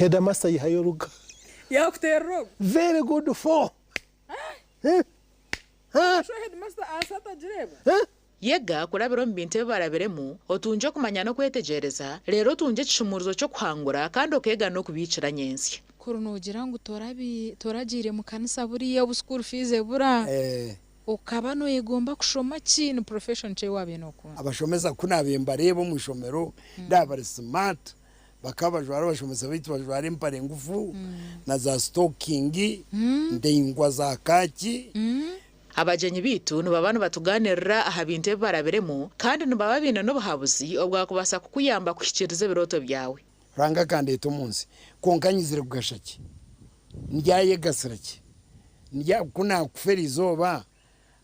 Headmaster yihayoruka. Yakutero. Very good for. Sho headmaster asata jireba. Yega kurabiro mbinte baraberemu otunje kumanya no kwetegereza rero tunje kishumuruzo cyo kwangura kandi okega no kubicira nyensi. Kurunogira ngo toragire mu kanisa buriya bu school fees bura. Ukaba no yegomba kushoma kintu profession cye wabe no kunza. Abashomeza kunabemba rebo mu shomero ndabari smart. Bakabajwara bashomeza bitu bajwara impare ngufu na za stocking ndengwa za kaki. Abajenyi bitu nubabana batuganirira ahabinte baraberemu kandi nubababina no bahabuzi obwa kubasa kukuyamba kwikirize biroto byawe. Ranga kandi etumunsi konkanyizire kugashaki. Ndyaye gasiraki. Ndya kuna kuferizoba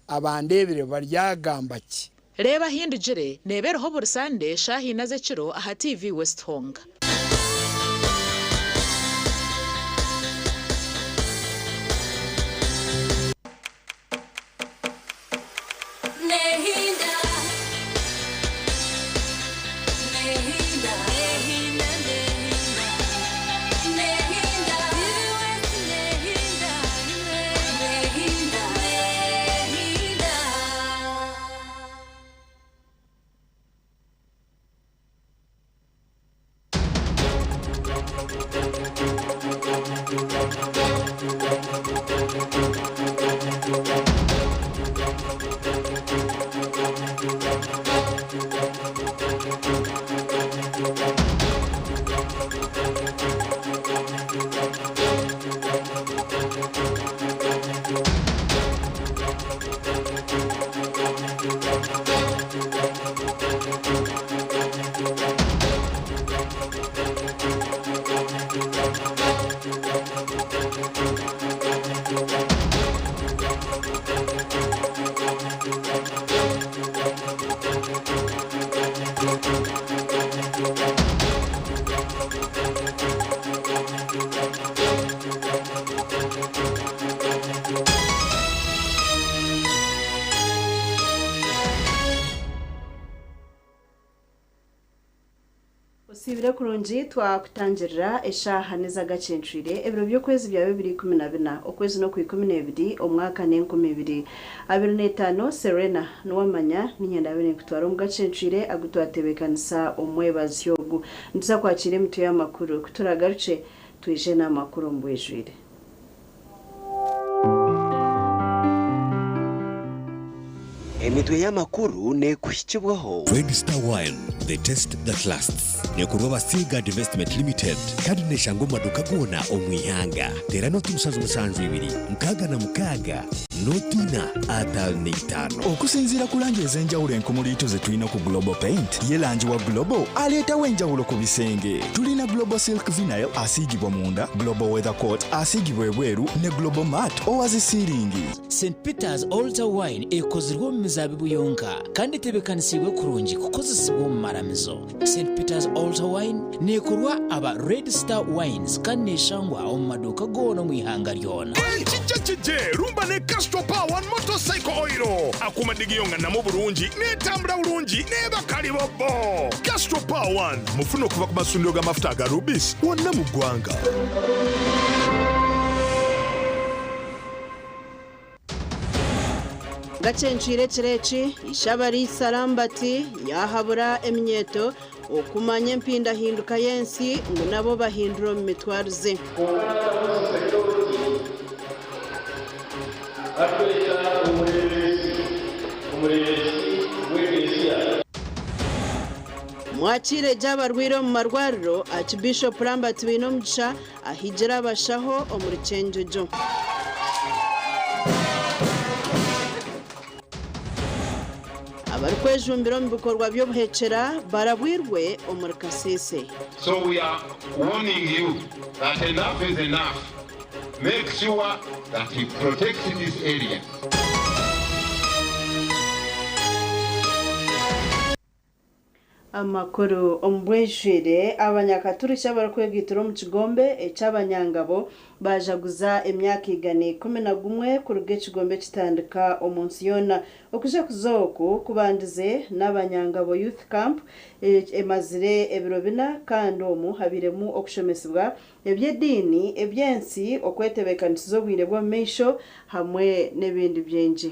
abandebire baryagambaki. Reba hindujire nebereho bursande shahi naze kiro aha TV West Honga. Sibire kurungi twakutangirira eshaha neza Agacencwire ebiro byokwezi bya 2014 okwezi no ku 12 omwaka ne 2025 Serena Nuwamanya ninyenda bene kutwara mu Agacencwire agutwatebekanisa omwebazyogu ndiza kwakire mtu ya makuru kuturagaruce twije na makuru mbwejwire. Emitwe y'amakuru ne kuhikibwaho Red Star Wine, the taste that lasts. Nekuroba Seagard Investment Limited. Kandi neshango maduka gona omwihanga. Tera noti musanzu musanzu ibiri. Mkaga na mkaga. Notina atal neitano. Okusinzira kulanje ezenjawulo enkumulito ze tulina ku Global Paint. Ye lanji wa Global aleta wenjawulo ku bisenge. Tulina Global Silk Vinyl asigibwa munda, Global Weather Coat asigibwa ebweru ne Global Matte owazi siringi. St. Peter's Altar Wine ekozirwa mu mizabibu yonka kandi tebekanisibwe kurungi kukozesibwa mu maramizo. St. Peter's Altar Wine nekorwa aba Red Star Wines kandi neshangwa mu maduka gona mu ihanga lyona. Chicheche rumba ne Castro Power motorcycle oil akumadigiyonga na mu Burungi netambula bulungi ne bakali bobo. Castro Power mufuno kuva ku masundo ga mafuta ga Rubis wonna mu gwanga. Agacencwire kireki ishabari sarambati yahabura emyeto okumanya empinda hinduka yensi ngo nabo bahindura mu mitwaruze. Mwakire jabarwiro mu marwariro Archbishop Lambert Binomugisha ahigira abashaho omuricenjojo. Abarikwejumbiro mu bikorwa byo buhekera barabwirwe omurikasese. So we are warning you that enough is enough. Make sure that you protect this area. amakuru ombwejere abanyakaturisha barakwegitira mu kigombe ecy'abanyangabo bajaguza emyaka igane 11 ku ruge kigombe kitandika omunsi yona okuje kuzoku kubandize n'abanyangabo youth camp emazire ebiro bina kandi omu habiremu okushomesibwa ebyedini ebyensi okwetebekaniza obwire bw'ameisho hamwe n'ebindi byingi.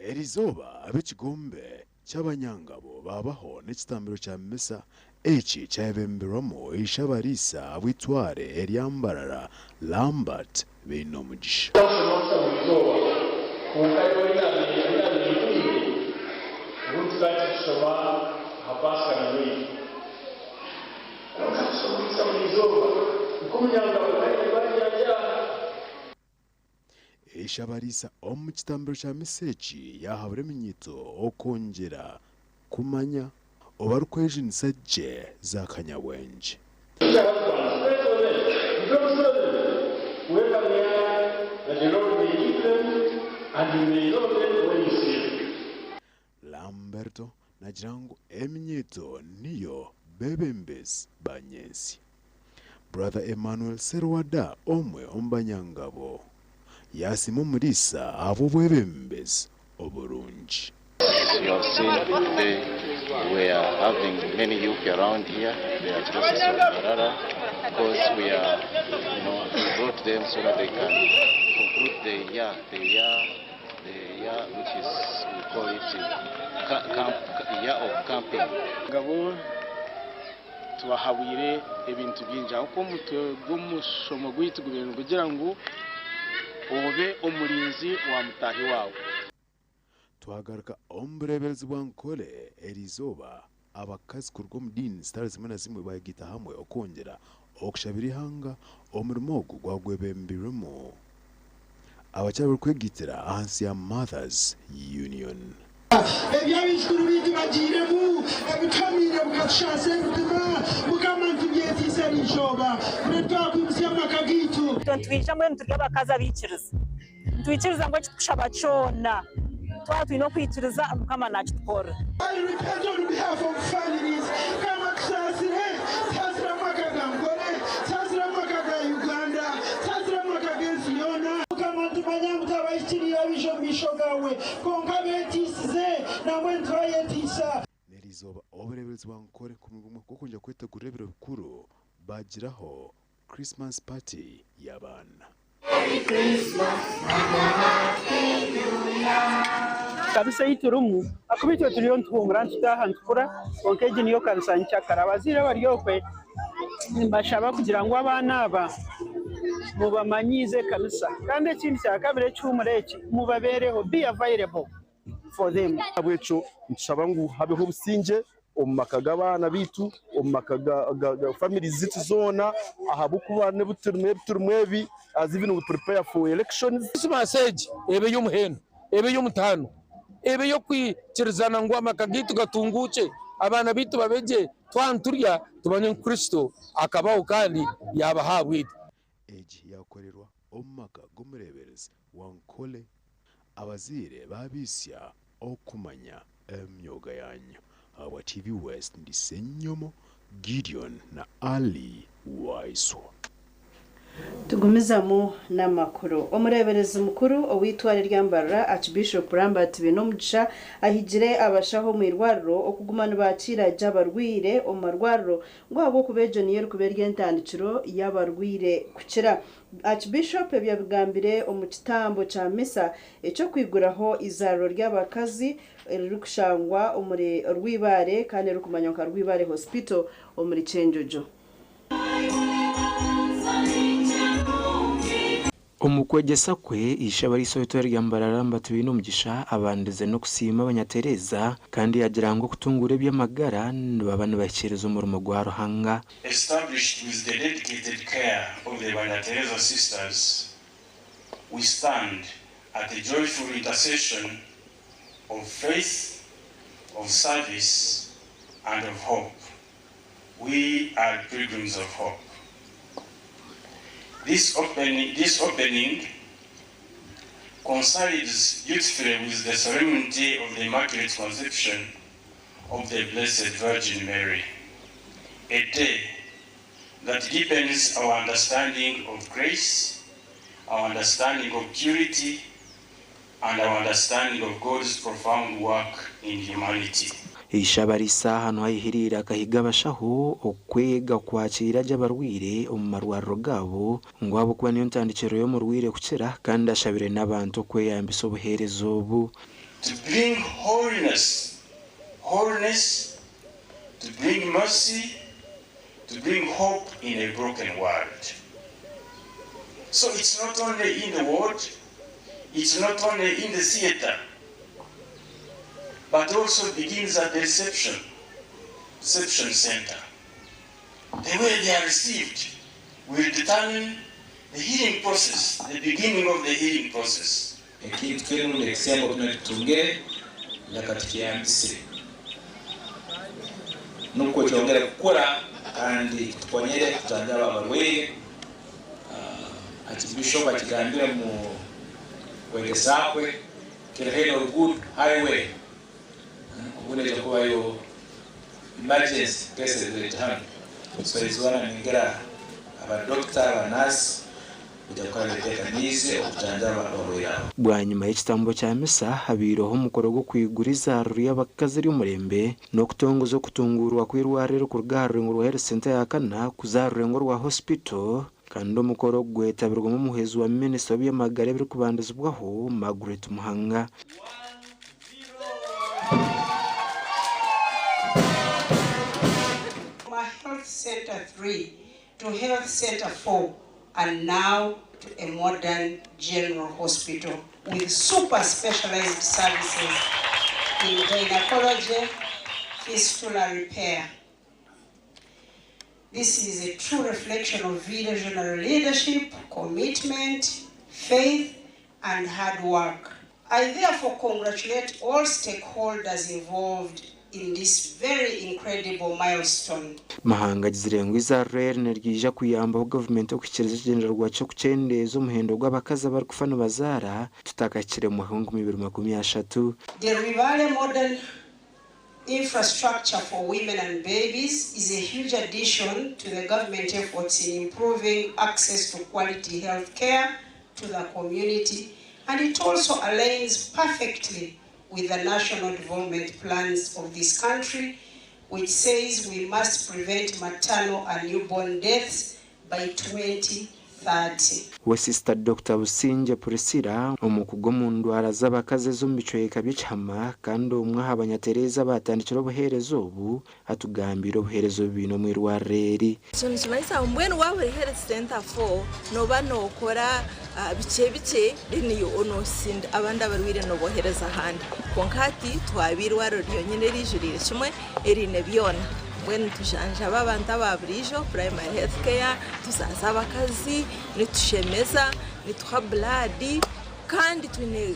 Erizoba ab'ekigombe cy'abanyangabo babaho n'ekitambiro kya misa eki kyabemberwamo ishabarisa abwitware eryambarara Lambert Beinomugisha. Ishabarisa omu kitambiro kya misa eki yahabura eminyito okongera kumanya obarukwejunisa gye za kanyabwengi. Lamberto nagira ngu eminyito niyo bebembezi banyensi. Brother Emmanuel Serwada omwe ombanyangabo yasima omulisa abo bwebembezi oburungi. You have seen today we are having many youth around here. They are closest to Barara because we are, we brought them so that they can conclude the year which is, we call it year of camping. Ngabo tubahabwire ebintu byinji uko mutwe gumusomo gwitu gubintu kugira ngo obe omulinzi wa mutahi wawe. Twagaruka omubureberezi bwa Nkole Erizoba abakazi ku rw'omudini sitari zimwe na zimwe bagita hamwe okongera okushabira ihanga omurimo ogwo gwagwebembirwemo abakyabura kwegitira ahansi ya Mothers Union. Ebyabishuru bindi bagiremu ebikamire bukashase kutima mukamantu byetisa rishoba kuretwa kwimsya makagitu twija mwe mturya bakaza bikiriza twikiriza ngo kikushaba cyona twatwino kwitiriza mukama nakitwora. I repent on behalf of families kama kusasire sasira makaga Ngole sasira makaga Uganda sasira makaga Siona kama tumanya mutabayishiri yabisho gawe konka betisize namwe ntwayetisa. Nerizoba obureberezi bwa Nkole kumugumwe kukonja kwetegura ebiro bikuru bagiraho Christmas party y'abana. Kabisa iturumu akubitwe turiyo ntungura ntutaha ntukura onkeje niyo kansancha karabazira bariyokwe mbashaba kugira ngo abana aba mubamanyize kanisa kandi ekindi cya kabiri cy'umureki mubabereho be available for them. Abwecho nshaba ngo habeho businge omumaka abana bitu omumaka ga families zitu zona ahabukubane buturumwebi as even we prepare for elections. This message ebe y'umuheno ebe y'umutano ebe yo kwikirizana ngo amaka gitu gatunguke abana bitu babeje twanturya tubanye Kristo akabaho kandi yabahabwe eji yakorerwa omumaka gumureberezi wa Nkole abazire babisya okumanya emyoga yanyu. Our TV West ndi Senyomo Gideon na Ali Waiswa. Tugumizamu n'amakuru omureberezi mukuru owitware ryambarra Archbishop Lambert Beinomugisha ahigire abashaho mu irwariro okugumana bakira jabarwire omarwariro ngwabo kubejo niyo kuberye ntandikiro yabarwire kukira. Archbishop byabigambire omu kitambo cha misa echo kwiguraho izaro ry'abakazi rikushangwa omuri rwibare kandi rukumanyoka rwibare hospital omuri Chenjojo. Omukwegesa kwe ishabariso bitwara ryambarara Lambert Beinomugisha abandize no kusima abanyatereza kandi yagira ngo kutungura by'amagara babana bakiriza umurimo gwa ruhanga. Established with the dedicated care of the Banyatereza sisters, we stand at a joyful intercession of faith, of service, and of hope. We are pilgrims of hope. This opening coincides beautifully with the solemnity of the Immaculate Conception of the Blessed Virgin Mary, a day that deepens our understanding of grace, our understanding of purity, and our understanding of God's profound work in humanity. Ishabarisa hano hayihirira akahiga abashaho okwega kwakira ry'abarwire omu marwariro gabo ngo abo kuba niyo ntandikiro yo mu rwire kukira kandi ashabire n'abantu kweyambisa obuherezo obu to bring holiness, to bring mercy, to bring hope in a broken world. So it's not only in the word, it's not only in the theater, but also begins at the reception center. The way they are received will determine the healing process, the beginning of the healing process. Kitu kwenu ni example tunatunge la katika mbisi. Nuko cyongera gukora kandi twonyere tutandaba abarwe ati bishop akigambira mu Agacencwire kirehero good highway. Ubuneye kuba yo emergency cases that happen. So izwana ningera aba doctor aba nurse bwa nyuma y'ekitambo kya misa habiroho umukoro gwo kwiguriza ruri y'abakazi ry'umurembe no kutongoza kutungurwa kwirwariro ku rwego rwa health center ya kana kuzarurengo rwa hospital kandi umukoro gwetabirwa mu muhezo wa minister w'amagare biri kubandizwaho Margaret Muhanga. Health Center 3 to Health Center 4 and now to a modern general hospital with super specialized services in gynecology, fistula repair. This is a true reflection of regional leadership, commitment, faith, and hard work. I therefore congratulate all stakeholders involved in this very incredible milestone. Mahanga zirengo izarere nergija kuyamba government okukiriza general gwacho kuchendeza umuhendo gw'abakaza bari kufana bazara tutakakire mu 2023. The Rivale modern infrastructure for women and babies is a huge addition to the government efforts in improving access to quality health care to the community, and it also aligns perfectly with the national development plans of this country, which says we must prevent maternal and newborn deaths by 2030. We sister Dr. Businje Priscilla umukugo mu ndwara z'abakaze zo micoyeka bicama kandi umwe abanyatereza batandikira obuherezo obu atugambira obuherezo bino mu irwareri. Sunishimisa mbwenu wawe health center 4 no bano okora bice niyo onosinda abandi abarwire no bohereza handi konkati twabirwaro ryonyene rijurire kimwe erine byona mbwenu tujanja babanta babrijo primary health care tusaza abakazi nitushemeza nituha blood kandi twine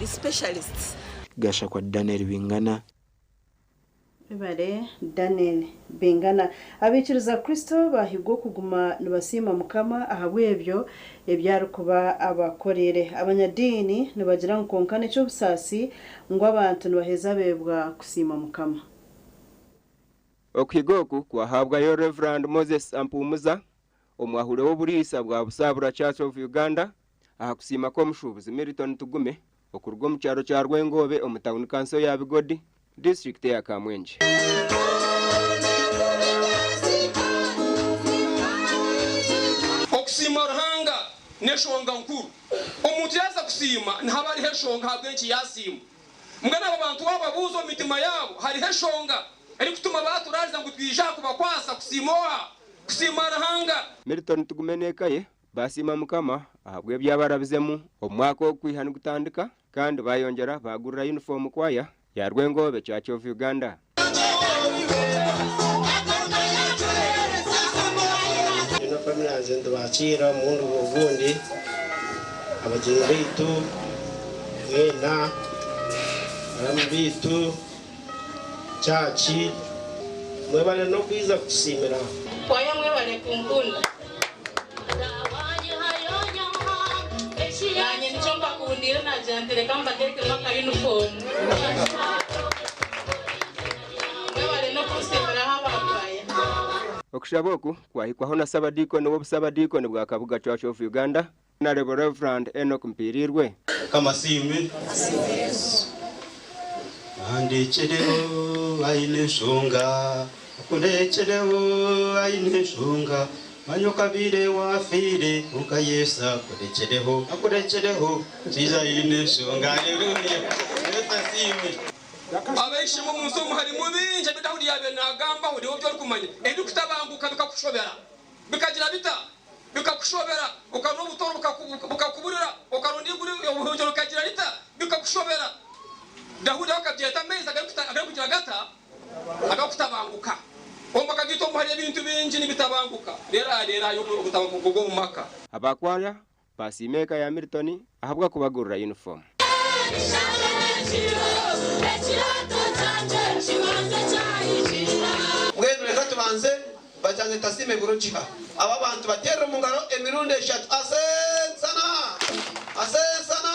specialists. Gasha kwa Daniel Bingana. Ibare Daniel Bingana abikiriza Kristo bahigwa kuguma nibasima mukama ahabwebyo ebyaro kuba abakorere abanyadini nibagira nkonkane cyo busasi ngo abantu nibaheza bebwa kusima mukama. Okwigoku kwahabwa yo Reverend Moses Ampumuza omwahure w'oburisa bwa Busabura Church of Uganda aha kusima ko mushubuzi Milton Tugume okurwo mu cyaro cya Rwengobe omutawuni kanso ya Bigodi district ya Kamwenje. Okusima ruhanga neshonga nkuru omuntu yaza kusima ntabari heshonga habwenki yasima mugana abantu bababuzo mitima yabo hari heshonga ari kutuma baturaza ngo twija kubakwasa kusima ruhanga. Milton Tugume nekaye basima mukama ahabwe byabarabizemu omwaka wo kwihana gutandika kandi bayongera bagurira uniform kwaya ya Rwengobe Church of Uganda. Ino family zendo bakira mundu buvundi abageni bitu wena bitu chachi mwebale no kwiza kusimira Kwaya mwebale kunkunda Nanye nichomba kuundira na jantere kamba gereke maka uniform. Okushaboku kwahikwaho na Sabadikoni w'Obusabadikoni bwa Kabuga Church of Uganda na Reverend Enoch Mpirirwe. Kama simwe andechereho aine shonga kundechereho aine shonga manyoka bire wafire ukayesa kudechereho siza aine shonga. Haleluya. Abaishi mu musomo hari mubinje bidahuri yabe nagamba uri byo kumanya endi kutabanguka bikakushobera bikagira bita bikakushobera ukano butoro bukakuburira ukarundi guri ubuhunjo ukagira bita bikakushobera dahuri akabyeta meza agakugira gata agakutabanguka omba kagito mu hari ibintu binji nibitabanguka rera yo gutabanguka go mumaka abakwaya pasimeka ya Milton ahabwa kubagurira uniform. Mwebwe reka tubanze bajyanye tasime burujiha aba bantu batera mu ngaro emirundi 3 asensana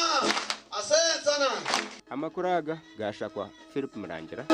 Amakuraga gashakwa Philip Murangira.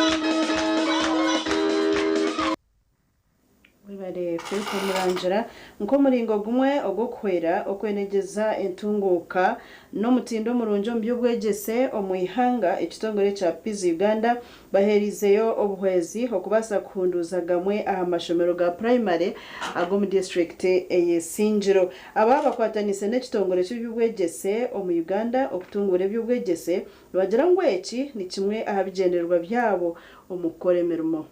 Wibare Philip Murangira nko muringo gumwe ogukwera okwenegeza entunguka no mutindo murunjo mbyubwegese omuyihanga ekitongore cha Peace Uganda baherizeyo obuhwezi okubasa kuhunduza gamwe aha mashomero ga primary ago mu district eyesinjiro aba bakwatanise n'ekitongore cy'ubwegese omu Uganda okutungura by'ubwegese bagira ngo eki ni kimwe aha bigenderwa byabo omukoremermo.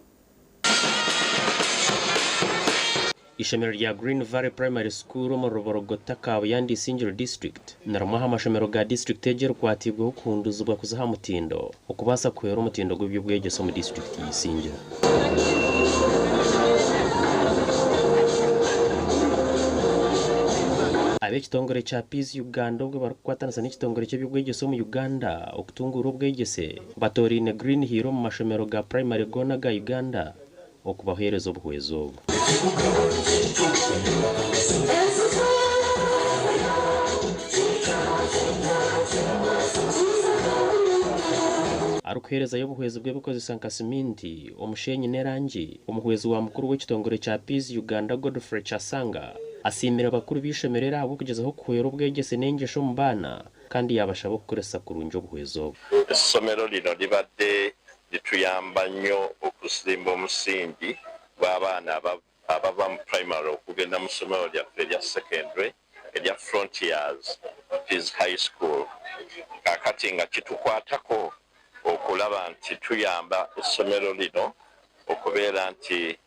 Ishomero rya Green Valley Primary School mu Ruborogota Kabuyandi Singiro District naramwaha amashomero ga district egero kwatibwa kuhunduzwa kuzaha mutindo okubasa kwera umutindo gw'byubwegeso mu district y'Isingiro. Abekitongore cha Peace Uganda ubwo barukwatanisa n'ekitongore cy'byubwegeso mu Uganda okutungura ubwegese batorine Green Hero mu mashomero ga primary gona ga Uganda okubahereza obuhwezo. Arukuhereza y'obuhwezo bw'ebikozesa nka siminti omushenyi n'erangi omuhwezo wa mukuru w'ekitongore cha Peace Uganda Godfrey Chasanga asimira abakuru bishemerera abo kugezaho kuhera ubwegese n'engesho mu bana kandi yabashaba kukoresa kurunja obuhwezo. Essomero lino libadde lituyamba nnyo okusimba omusingi gw'abaana abava mu primary okugenda mu ssomero lyaffe erya secondary erya Frontiers Peace High School. Kakati nga kitukwatako okulaba nti tuyamba essomero lino okubeera nti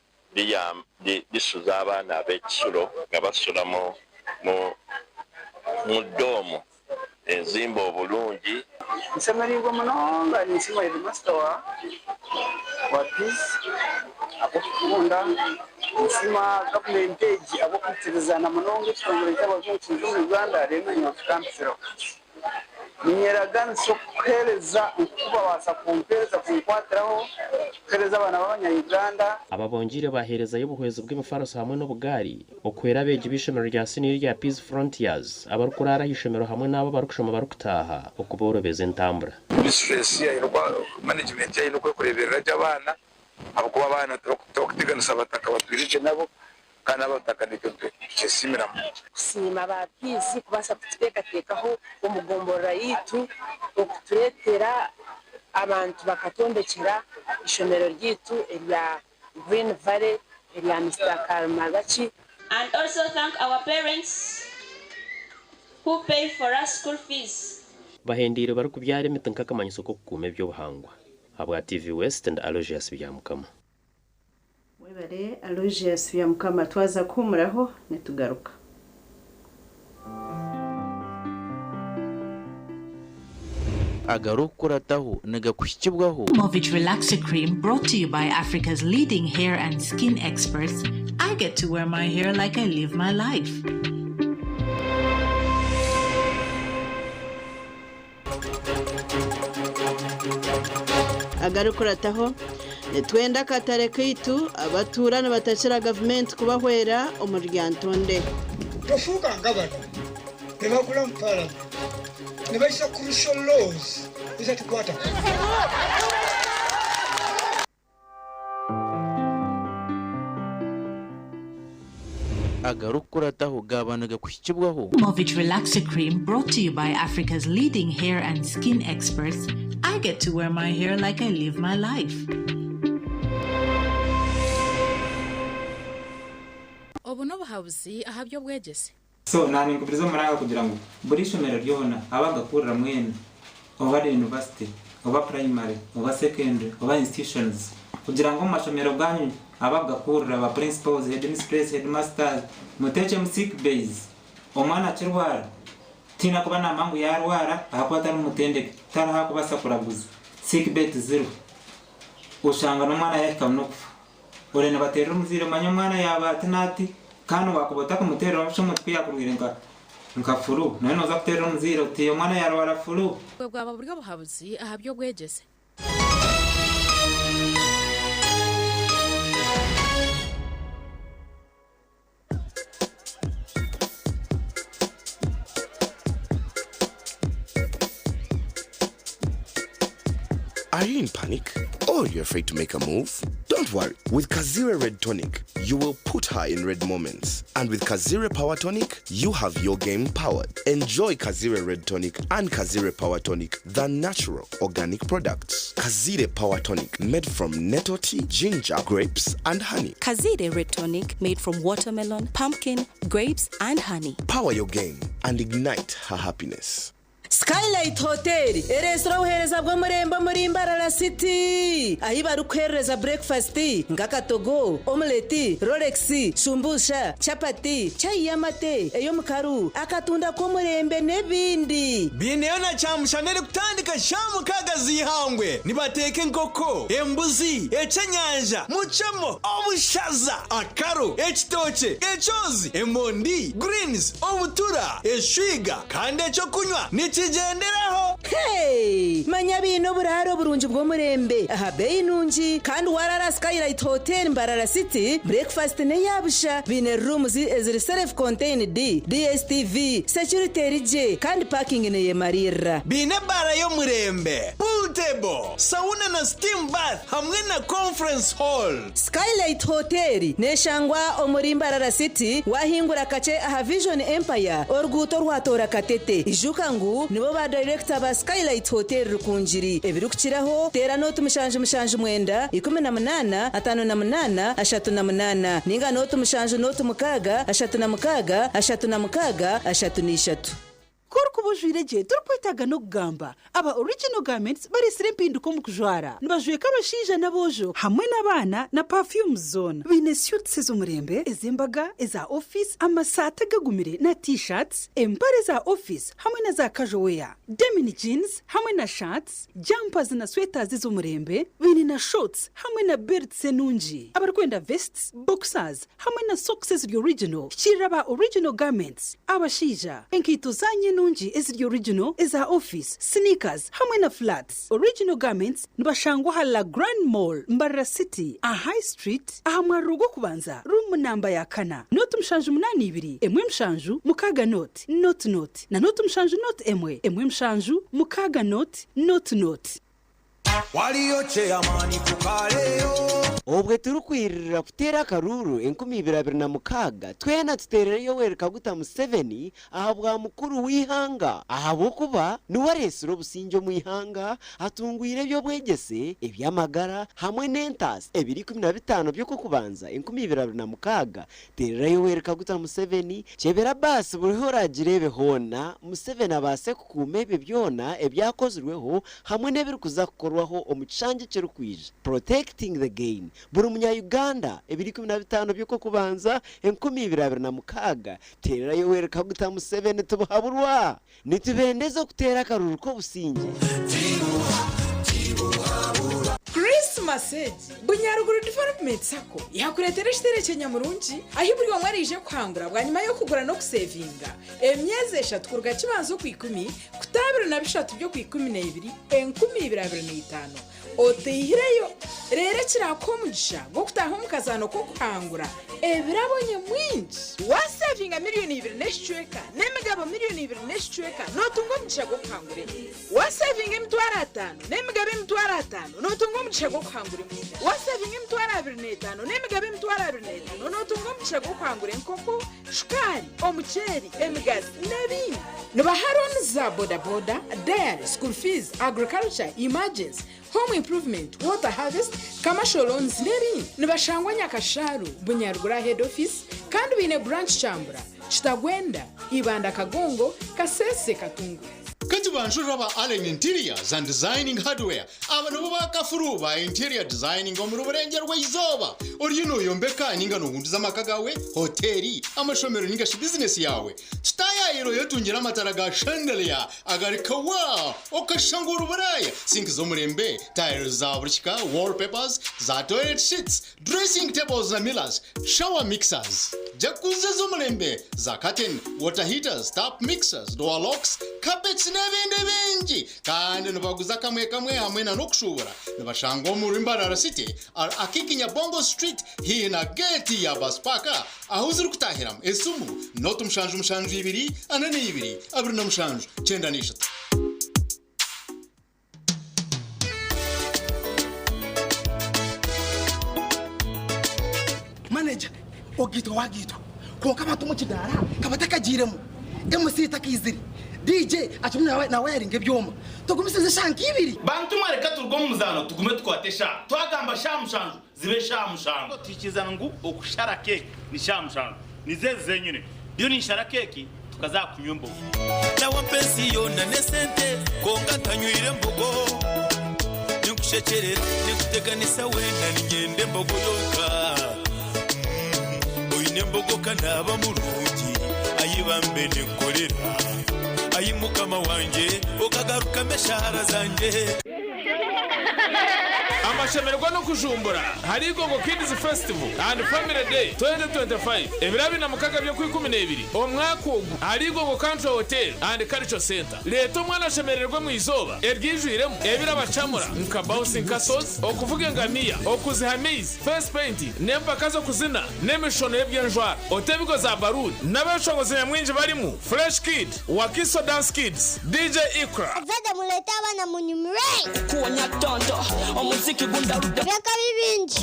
lisuza abaana ab'ekisulo nga basula mu ddoomu enzimba obulungi. Nsemerirwa muno nga nisima headmaster wa Peace akukunda nsima government age abokutirizana munonga ekitongole cy'abakunzi mu Uganda remenyo kampiro ninyeraganso kuhereza ukubabasa kumpereza kunkwatiraho kuhereza abana b'abanya-Uganda ababongire bahereza y'obuhwezo bw'emifaraso hamwe n'obugari okwera beji b'ishomero rya senior rya Peace Frontiers abarukurara hishomero hamwe n'abo barukushoma barukutaha okuborobeza entambura. Stress ya management ya inokwe kureberera y'abana abakuba abana tokutiganisa abataka batwirije nabo kana abataka n'icyo kisimira kusima ba Peace kubasa kutekatekaho umugombora yitu okuturetera abantu bakatondekera ishomero ryitu erya Green Valley erya Mr. Karmagachi. And also thank our parents who pay for us school fees. Bahendire barukubyare mitanka kamanyiso ko kukume by'obuhangwa abwa TV West and Aloysius byamukama. Webare Aloysius byamukama twaza kumuraho netugaruka. agarukurataho nagakushyibwaho. Movit Relaxer Cream brought to you by Africa's leading hair and skin experts. I get to wear my hair like I live my life. Agarukurataho netwenda katare kitu abaturana batashira government kubahwera omuryantonde. Tofuka ngabana. Nebakula mpala. Nebaisa crucial laws. Isa tukwata. agarukurataho gabanaga kushikibwaho. Movit Relaxer Cream, brought to you by Africa's leading hair and skin experts. I get to wear my hair like I live my life. Obuno buhabuzi ahabyo bwegese. So nani ngubirizo muranga kugira ngo buri shomero ryona abagakurira mwene over university, over primary, over secondary, over institutions kugira ngo mashomero bwanyu abagakurira aba principals, headmistress, headmasters muteche music base omwana kirwara tina kuba na mangu yarwara ahapata n'umutendeke tara hakubasa kuraguza sick bet 0 ushanga n'umwana yahika n'upfa urene batera umuzire manyo mwana yabatinati kandi wakubota kumutera umutwe yakurwirenga nkafuru none noza kutera umuzire uti umwana yarwara furu bwaba buryo buhabuzi ahabyo bwegese. Are you in panic? Or you're afraid to make a move? Don't worry. With Kazire Red Tonic, you will put her in red moments. And with Kazire Power Tonic, you have your game powered. Enjoy Kazire Red Tonic and Kazire Power Tonic, the natural organic products. Kazire Power Tonic, made from nettle tea, ginger, grapes, and honey. Kazire Red Tonic, made from watermelon, pumpkin, grapes, and honey. Power your game and ignite her happiness. Skylight Hotel, restaurant uhereza bwo murembo muri Mbarara City. Ahiba rukereza breakfast, ngakatogo, omelette, Rolex, shumbusha, chapati, chai yamate, eyo mukaru, akatunda ko murembe nebindi. Bineona chamushanere kutandika shamu kagazi hangwe. Nibateke nkoko, embuzi, ecenyanja, muchamo, obushaza, akaru, ekitoche, echozi, emondi, greens, obutura, eshwiga, kande cyo kunywa. Nichigenderaho. Hey, manyabino buraro burunji bwo murembe. Aha bei nunji kandi warara Skylight Hotel Mbarara City. Breakfast ne yabusha. Bine rooms eziri self contained DSTV, security rije kandi parking ne yemarira. Bine bara yo murembe. Pool table, sauna na steam bath hamwe na conference hall. Skylight Hotel neshangwa omuri Mbarara City wahingura kace aha Vision Empire orguto rwatora katete. Ijukangu nibo ba director ba Skylight Hotel rukunjiri ebirukiraho tera no tumushanje mwenda 18 58 38 ninga no tumushanje no tumukaga 36 Korko bujwireje turkwitaga no kugamba aba original garments bari sirempinduko mu kujwara nibajwe kabashija nabojo hamwe nabana na perfume zone bine suits z'umurembe ezimbaga eza office amasata gagumire na t-shirts empare za office hamwe na za casual wear denim jeans hamwe na shirts jumpers na sweaters z'umurembe bine na shorts hamwe na belts enunji abarkwenda vests boxers hamwe na socks original kiraba original garments abashija enkito zanye nunji is original is our office sneakers hamwe na flats original garments nibashangwa hala Grand Mall Mbarara City a High Street ahamwarugo kubanza room number ya kana note mshanju 82 emwe mshanju mukaga note na note mshanju note emwe mshanju mukaga note Waliyoche amani kukaleo obwe turukwirira kutera karuru 2026 twena tutereyo wereka guta Museveni ahabwa mukuru wihanga ahabokuba nuwaresiro businjo muihanga atungwire byo bwegese ebyamagara hamwe n'entas 2015 byo kubanza 2026 tereyo wereka guta Museveni chebera basi burihora jirebe hona Museveni abase kukumebe byona ebyakozweho hamwe nebiri kuzakorwaho omucanje cerukwije protecting the gain buri munya Uganda 2015 byo kubanza 2026 tererayo wereka guta Museveni tubuhaburwa nitubendeza kutera karuru ko businge Christmas Bunyaruguru Development Sako yakuretera ishiterekenya murunji ahiburwa mwarije kwangura bwa nyuma yo kugura no kusevinga emyeze 3 kurga kibanzo ku 10 kutabira na bishatu byo ku 12 2025 otehireyo rere kirakomugisha go kutaho mukazano ko kwangura ebirabonye mwinji wasevinga miliyoni 2 neshweka nemega n'emigabo miliyoni 2 n'eshicweka notunga omugisha gw'okuhangura wasevinga emitwaro 5 n'emigabo emitwaro 5 notunga omugisha gw'okuhangura wasevinga emitwaro 25 n'emigabo emitwaro 25 notunga omugisha gw'okuhangura enkoko shukari omuceeri emigazi n'ebindi nibaharoni za bodaboda dairy school fees agriculture emergency home improvement water harvest commercial loans n'ebindi nibashangwa nyakasharu bunyarugura head office kandi bine branch chambura Chitagwenda ibanda kagongo kasese katungu kati banjura ba Allen Interiors and Designing Hardware abantu bakafuru ba interior designing omuru burengero rw'izoba orino yombeka ninga nobundiza makagawe hoteli amashomero ninga shi business yawe staya iro yotungira amatara ga chandelier agarikawa okashangura buraya sink zo murembe tiles za burika wallpapers za toilet sheets dressing tables na millers shower mixers jacuzzi zo murembe za curtain water heaters tap mixers door locks carpets n'ebindi bingi kandi nibaguza kamwe hamwe na nokushubura nibashanga omuri Mbarara City akikinya Bongo Street hina gate ya Baspaka aho ziri kutahiramu esumu notu mushanju 2 anane 2 abiri na mushanju 9 manager ogito wagito konka batu mu kidara kabatakagiremo MC takiziri DJ achumwe na wearing ebyoma tugumisize shanki 2 bantu mareka turgo muzano tugume twatesha twagamba shamushanju zibe shamushanju tikizana ngo okushara cake ni shamushanju nizeze nyine byo ni shara cake tukazakunywa mbogo nawe pensiyo na nesente konga tanywire mbogo nikushekerera nikuteganisa wenda nigende mbogo yoka oyine mbogo kanaba mulungi ayibambe nikolera ayimukama wanje okagaruka meshahara zanje amashemerwa no kujumbura hari Gongo Kids Festival and Family Day 2025 ebirabi na mukaga byo ku 12 omwaka ugu hari Gongo Country Hotel and Culture Center leto mwana shemererwa mu izoba erwijwiremo ebirabacamura nka bouncing castles okuvuga ngamiya okuzihamizi face painting nempaka zo kuzina nemishono y'ebyenjwara otebigo za barudi n'abashongozi nyamwinji barimo Fresh Kid Wakiso Dance Kids DJ Ikra Vada muleta abana mu nyumire kuonya tonto omuziki gundaruda byaka bibinji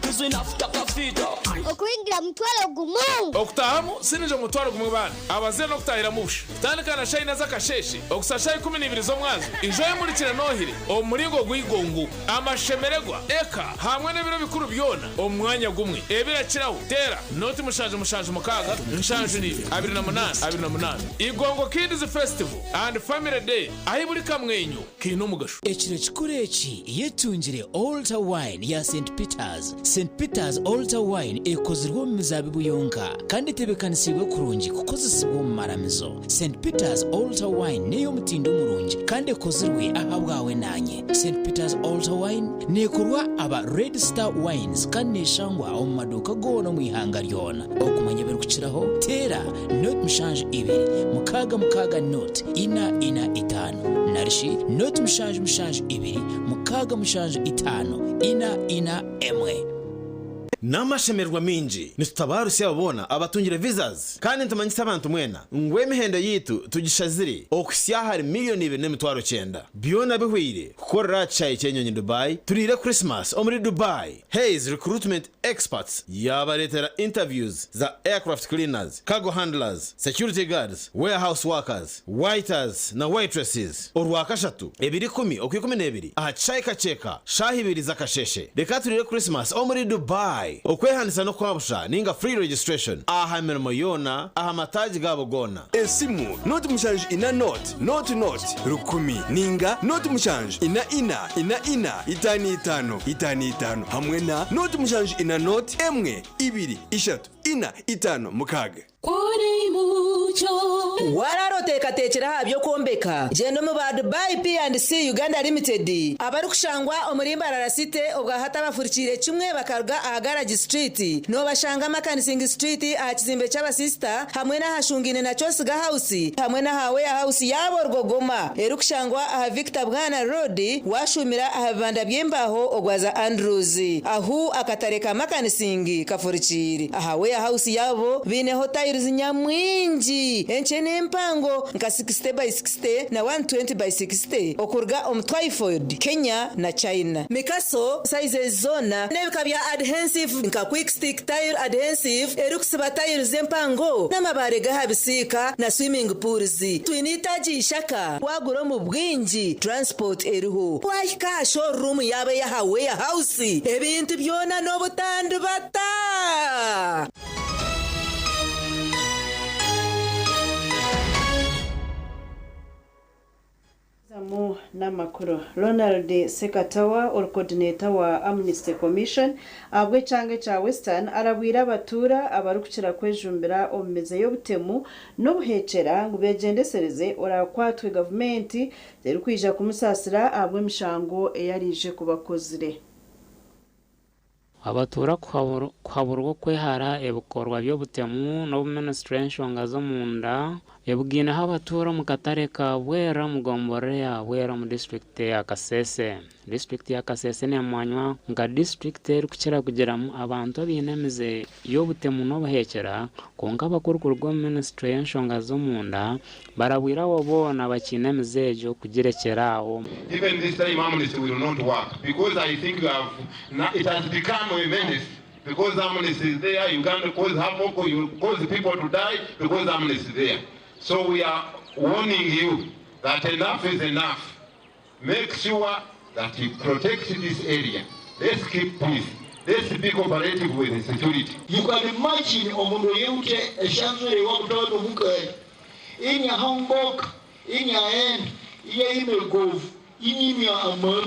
tuzina futa kafito okuingira mutwalo gumu okutahamu sinije mutwalo gumu bana abaze no kutahira mushi tandika na shayina zakasheshe okusashaye 12 zo mwazo ijoye muri kira nohire omuringo gwigongo amashemeregwa eka hamwe n'ebiro bikuru byona omwanya gumwe ebirakiraho tera noti mushanje mukaga nshanju ni 28 Igongo Kids Festival and Family Day ayiburi kamwenyu kino mugasho ekire kikureki yetungire Altar Wine ya St Peter's Altar Wine ekozirwa mu mizabibu yonka kandi tebekanisibwe kurungi kukozesibwa mu maramizo. St Peter's Altar Wine niyo mutindo murungi kandi ekozirwe ahabwawe nanye. St Peter's Altar Wine nekorwa aba Red Star Wines kandi neshangwa mu maduka gona mu ihanga ryona okumanya berukiraho tera note mushange 2 mukaga note ina 5 narishi note mushange 2 mukaga mushange 5 ina emwe Namashemerwa minji nitutabarusi ababona abatungire visas kandi ntumanyisa abantu mwena ngwe mihendo yitu tugishazire okusya hari miliyoni 2.9 byona bihwire kukorera cyayi cyenyonyi Dubai turire Christmas omuri Dubai. Hayes recruitment experts yabaretera interviews za aircraft cleaners, cargo handlers, security guards, warehouse workers, waiters na waitresses orwakashatu 210 okwikumene aha cyayi kacheka shahibiri zakasheshe reka turire Christmas omuri Dubai okwehanisa no kwabusha ninga free registration aha mirimo yona aha mataji gabo gona esimu not mushanju ina not rukumi ninga not mushanju ina itani hamwe na not mushanju ina not emwe 2 3 4 5 mukaga kuri mucho wararoteka tekera byo kombeka gendo mu ba Dubai P&C Uganda Limited abari kushangwa omuri Mbarara City obwa hatabafurikire kimwe bakaruga aha Garage Street no bashanga Makanising Street aha kizimbe cy'aba sister hamwe na hashungine na Chosiga House hamwe na hawe house yabo Rwogoma eri kushangwa aha Victor Bwana Road washumira aha banda byembaho ogwaza Andrews ahu akatareka Makanising kafurikire aha we house yabo bine hotel nyamwinji enchene empango nka 60 by 60 na 120 by 60 okurga Twyford Kenya na China. Mikaso sizes zona nebika bya adhesive nka quick stick tile adhesive erukusiba tile zempango n'amabare gahabisika na swimming pools. Twinitaji ishaka wagura mu bwinji transport eriho wahika showroom yabe ya warehouse ebintu byona n'obutandu bata. Zamu namakuru Ronald Sekatawa or coordinator wa Amnesty Commission abwe change cha Western arabwira abatura abarukira kwejumbira omeze y'obutemu n'obuhekera ngo begendesereze orakwatwe government zeri kwija kumusasira abwe mishango eyarije kubakozire. Abatura kwaburwa kwehara ebukorwa by'obutemu n'obuministration ngazo munda ebugina habatura mu katare ka Bwera mugombore ya Bwera mu district ya Kasese. District ya Kasese ne mwanywa nga district eri kukira kugeramu abantu abinemize y'obutemu n'obuhekera konka bakurkurwa administration ngazo munda barabwira wobona bakinemize ejo kugirekeraho. Even this time Amnesty will not work because I think it has become a menace. Because Amnesty is there, Uganda cause havoc, you cause people to die because Amnesty is there. So we are warning you that enough is enough. Make sure that you protect this area. Let's keep peace. Let's be cooperative with the security. You can imagine omundu yeuke eshanzwe wakutoa muke in your Hamburg, in your end, in your email gov, in your amor,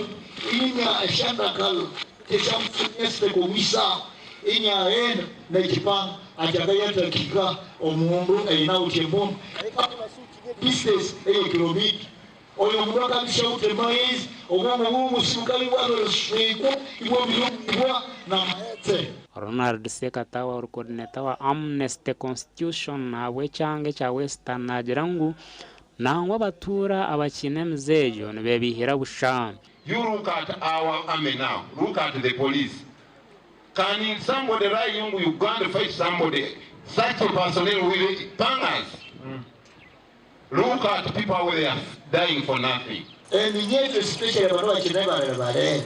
in your ashandakal, eshamfuneste komisa, in your end, na Japan, atakayata kika omundu aina uchembom. Distance 8 kilometers. Oyo mdoka bishaute maize, ogomo musukali walo shweko, ibo bilwa na maete. Ronald Sekatawa or coordinator wa Amnesty Constitution na wechange cha Western na jirangu na wabatura abakinemzejo nebebihira busham. You look at our army now. Look at the police. Can somebody right you going to fight somebody? Such a personnel will bang us. Look at people who are dying for nothing. And yet, especially about the never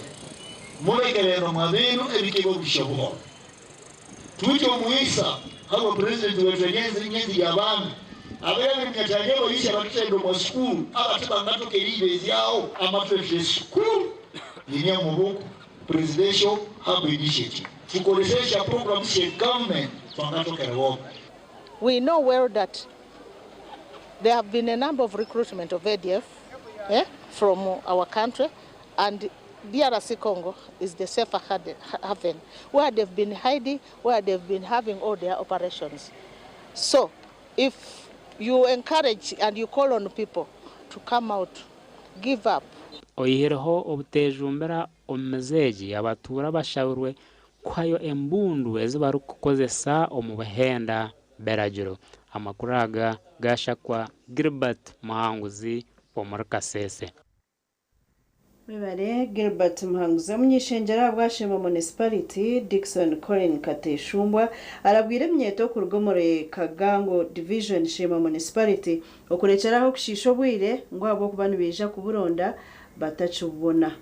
Mulekelo mabeno ebikego bishoboka. Tucho muisa habo president wetenyenzi nyenzi yabana. Abera mkataje bolisha batendo mu school abatiba ngatoke libezi yao amatwe school. Yinya mubuku presidential hub initiative. Tukolesha programs ya government ngatoke rewo. We know well that there have been a number of recruitment of ADF from our country, and DRC Congo is the safer haven where they've been hiding, where they've been having all their operations. So if you encourage and you call on people to come out, give up. Oyireho obutejumbera omuzeji abatura bashawurwe kwayo embundu ezibarukukozesa omubahenda berajiro amakuraga gashakwa Gilbert Muhanguzi omuri Kasese. Mibare Gilbert Muhanguzi munyishengera bwashema municipality Dickson Colin Kateshumbwa arabwira myeto ku rugomore Kagango division shema municipality okurekeraho kushisho bwire ngo abo kubanu beja kuburonda batacubona.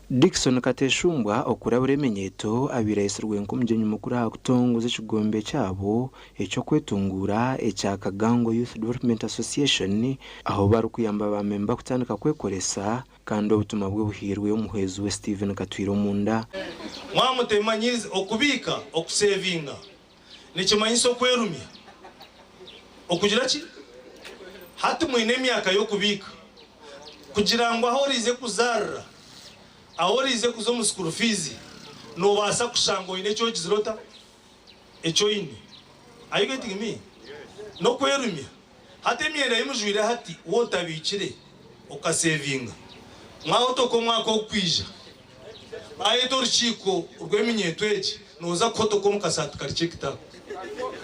Dickson Kateshumbwa okurabure menyeto abiraisirwe nkumjenyu mukuru akutongoza ekigombe cyabo echo kwetungura echa Kagango Youth Development Association aho barukuyamba bamemba kutandika kwekoresa kandi obutuma bwe buhirwe omuhezi we Steven Katwiro munda mwamutemanyize okubika okusevinga nikimanyiso kwerumya okugira ki hati mwine myaka yo kubika kugira ngo ahorize kuzarra ahorize kuzo mu school fees no basa kushango ine cyo gizirota echo ine are you getting me no kwerumya hati myenda yimujwire hati wotabikire okasevinga mwaho to ko mwako kwija ayeto ruchiko urweminyeto eki noza koto ko mukasatu karikita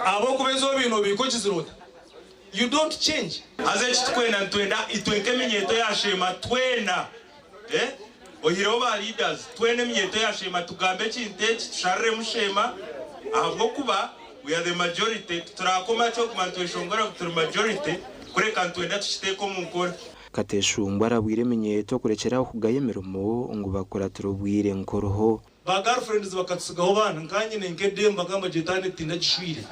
abo kubezo bino biko gizirota you don't change azechi twena ntwenda itwenke minyeto yashema twena ohiro ba leaders twene minyeto yashema tugambe kintechi tusharre mushema ahubwo kuba we are the majority turakoma cyo kumanto ishongora turi majority kureka ntwenda tushiteko mu nkora kateshungwa arabwire menyeto kurekeraho kugayemerumo ngo bakora turubwire nkoroho ba girlfriends bakatsugaho bana nkanye ngede mbagamba jitane tinda gishwire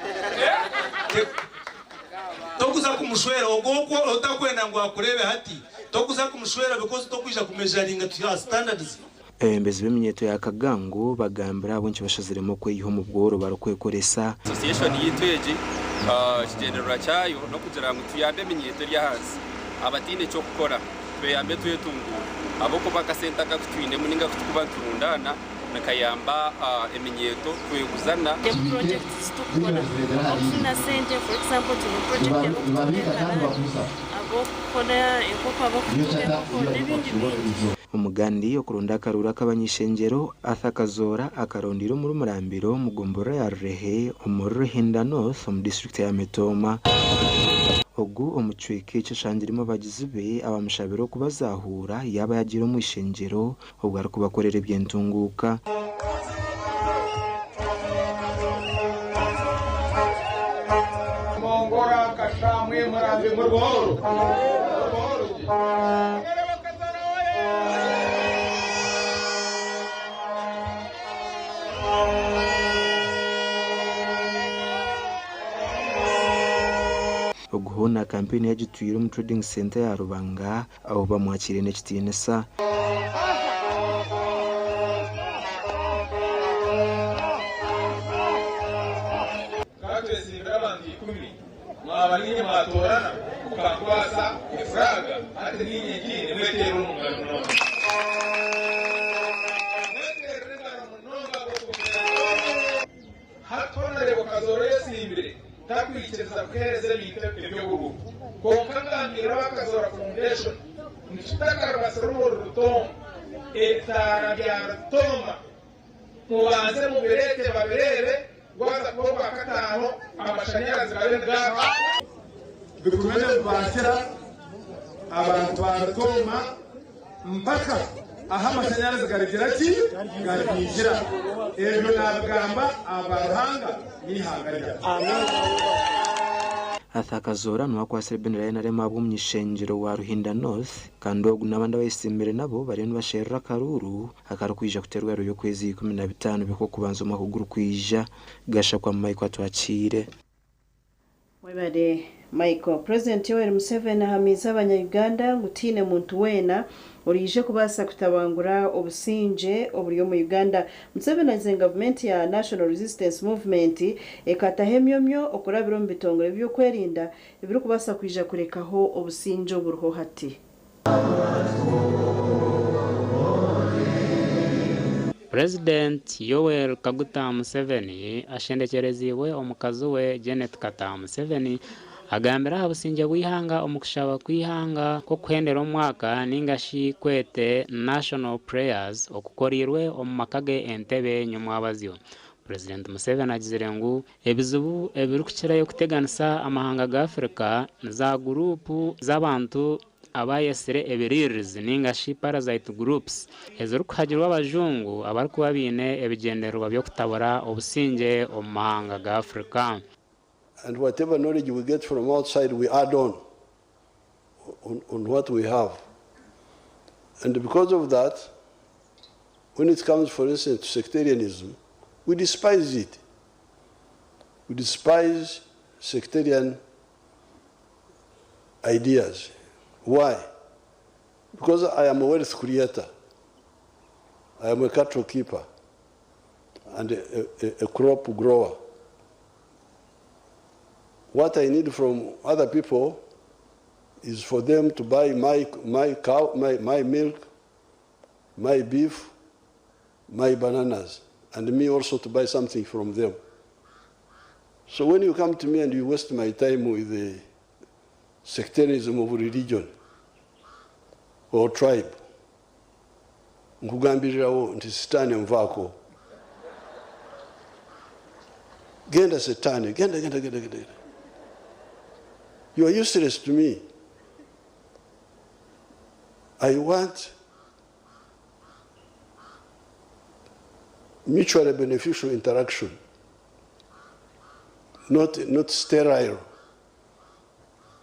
tokuza kumushwera ogoko otakwenda ngo akurebe hati tokuza kumushwera because tokwisha kumejaringa to standards mbese bimenyeto yakagango bagambira abonye bashaziremo ko yiho mu bworo barokwekoresa association yitweje kigendera cyayo no kugira ngo tuyambe menyeto rya hasi abatine cyo gukora tuyambe tuyetungura aboko bakasenta kakutwine muninga kutukuba turundana nakayamba emenyeto kweguzana projects tukora ofuna sente for example to project abo kona ekoko abo umugandi yo kurunda karura kabanyishengero athakazora akarondiro muri murambiro mugombora ya rehe umurhinda north mu district ya Metoma ogu omucweke cyashandirimo bagize be abamushabiro kubazahura yaba yagira mu ishengero ubwo ari kubakorera ibyentunguka mongora kashamwe murambe mu ruhoro uguhona kampeni ya gitwiro mu trading center ya Rubanga aho bamwakire n'ekitinesa katwesimbira abandi 10 mwabalinye mwatorana ukakwasa ifraga ate ninyingine mwetero umugano hatonere bakazoresimbire takwikiriza kuhereza ibyo guruhu konkangamira bakazora foundation nishitaka basarumuru rutomo etara bya rutoma mubanze mubereke baberere gwaza kuba katano amashanyarazi barenga dukumene bakira abantu baratoma mpaka aha amashanyarazi garigera ki garigera ebyo nabagamba abarahanga nihangarira athakazora nwakwasire benera na rema bw'umnyishengero wa Ruhinda North kandogu n'abandi bayisimbere nabo barenu basherera karuru akarukwija kuterwa yo kwezi 15 biko kubanza makuguru kwija gasha kwa Michael twakire Webade Michael President Yoweri Museveni hamiza abanya-Uganda ngutine muntu wena urije kubasa kutabangura obusinje oburiyo mu Uganda. Museveni azize government ya National Resistance Movement ekatahemyomyo okurabiro mu bitongore byo kwerinda ibiri kubasa kwija kurekaho obusinje oburuho hati. President Yoweri Kaguta Museveni ashendekereziwe omukazi we Janet Kata Museveni agambira abusinje bwihanga omukushaba kwihanga ko kuhendera omwaka ningashi kwete national prayers okukorirwe omumakage entebe nyumwabazyo. President Museveni agizire ngu ebizibu ebirukukirayo kuteganisa amahanga ga Afrika za gurupu z'abantu abayesere ebiririzi ningashi parasite groups ezirukuhagirwa abajungu abari kuba bine ebigenderwa byo kutabura obusinge omu mahanga ga Afrika. And whatever knowledge we get from outside, we add on what we have. And because of that, when it comes, for instance, to sectarianism, we despise it. We despise sectarian ideas. Why? Because I am a wealth creator. I am a cattle keeper and a crop grower. What I need from other people is for them to buy my cow, my milk, my beef, my bananas, and me also to buy something from them. So when you come to me and you waste my time with the sectarianism of religion or tribe, nkugambirirawo nti sitani mvako, genda satani, genda. You are useless to me. I want mutually beneficial interaction. not sterile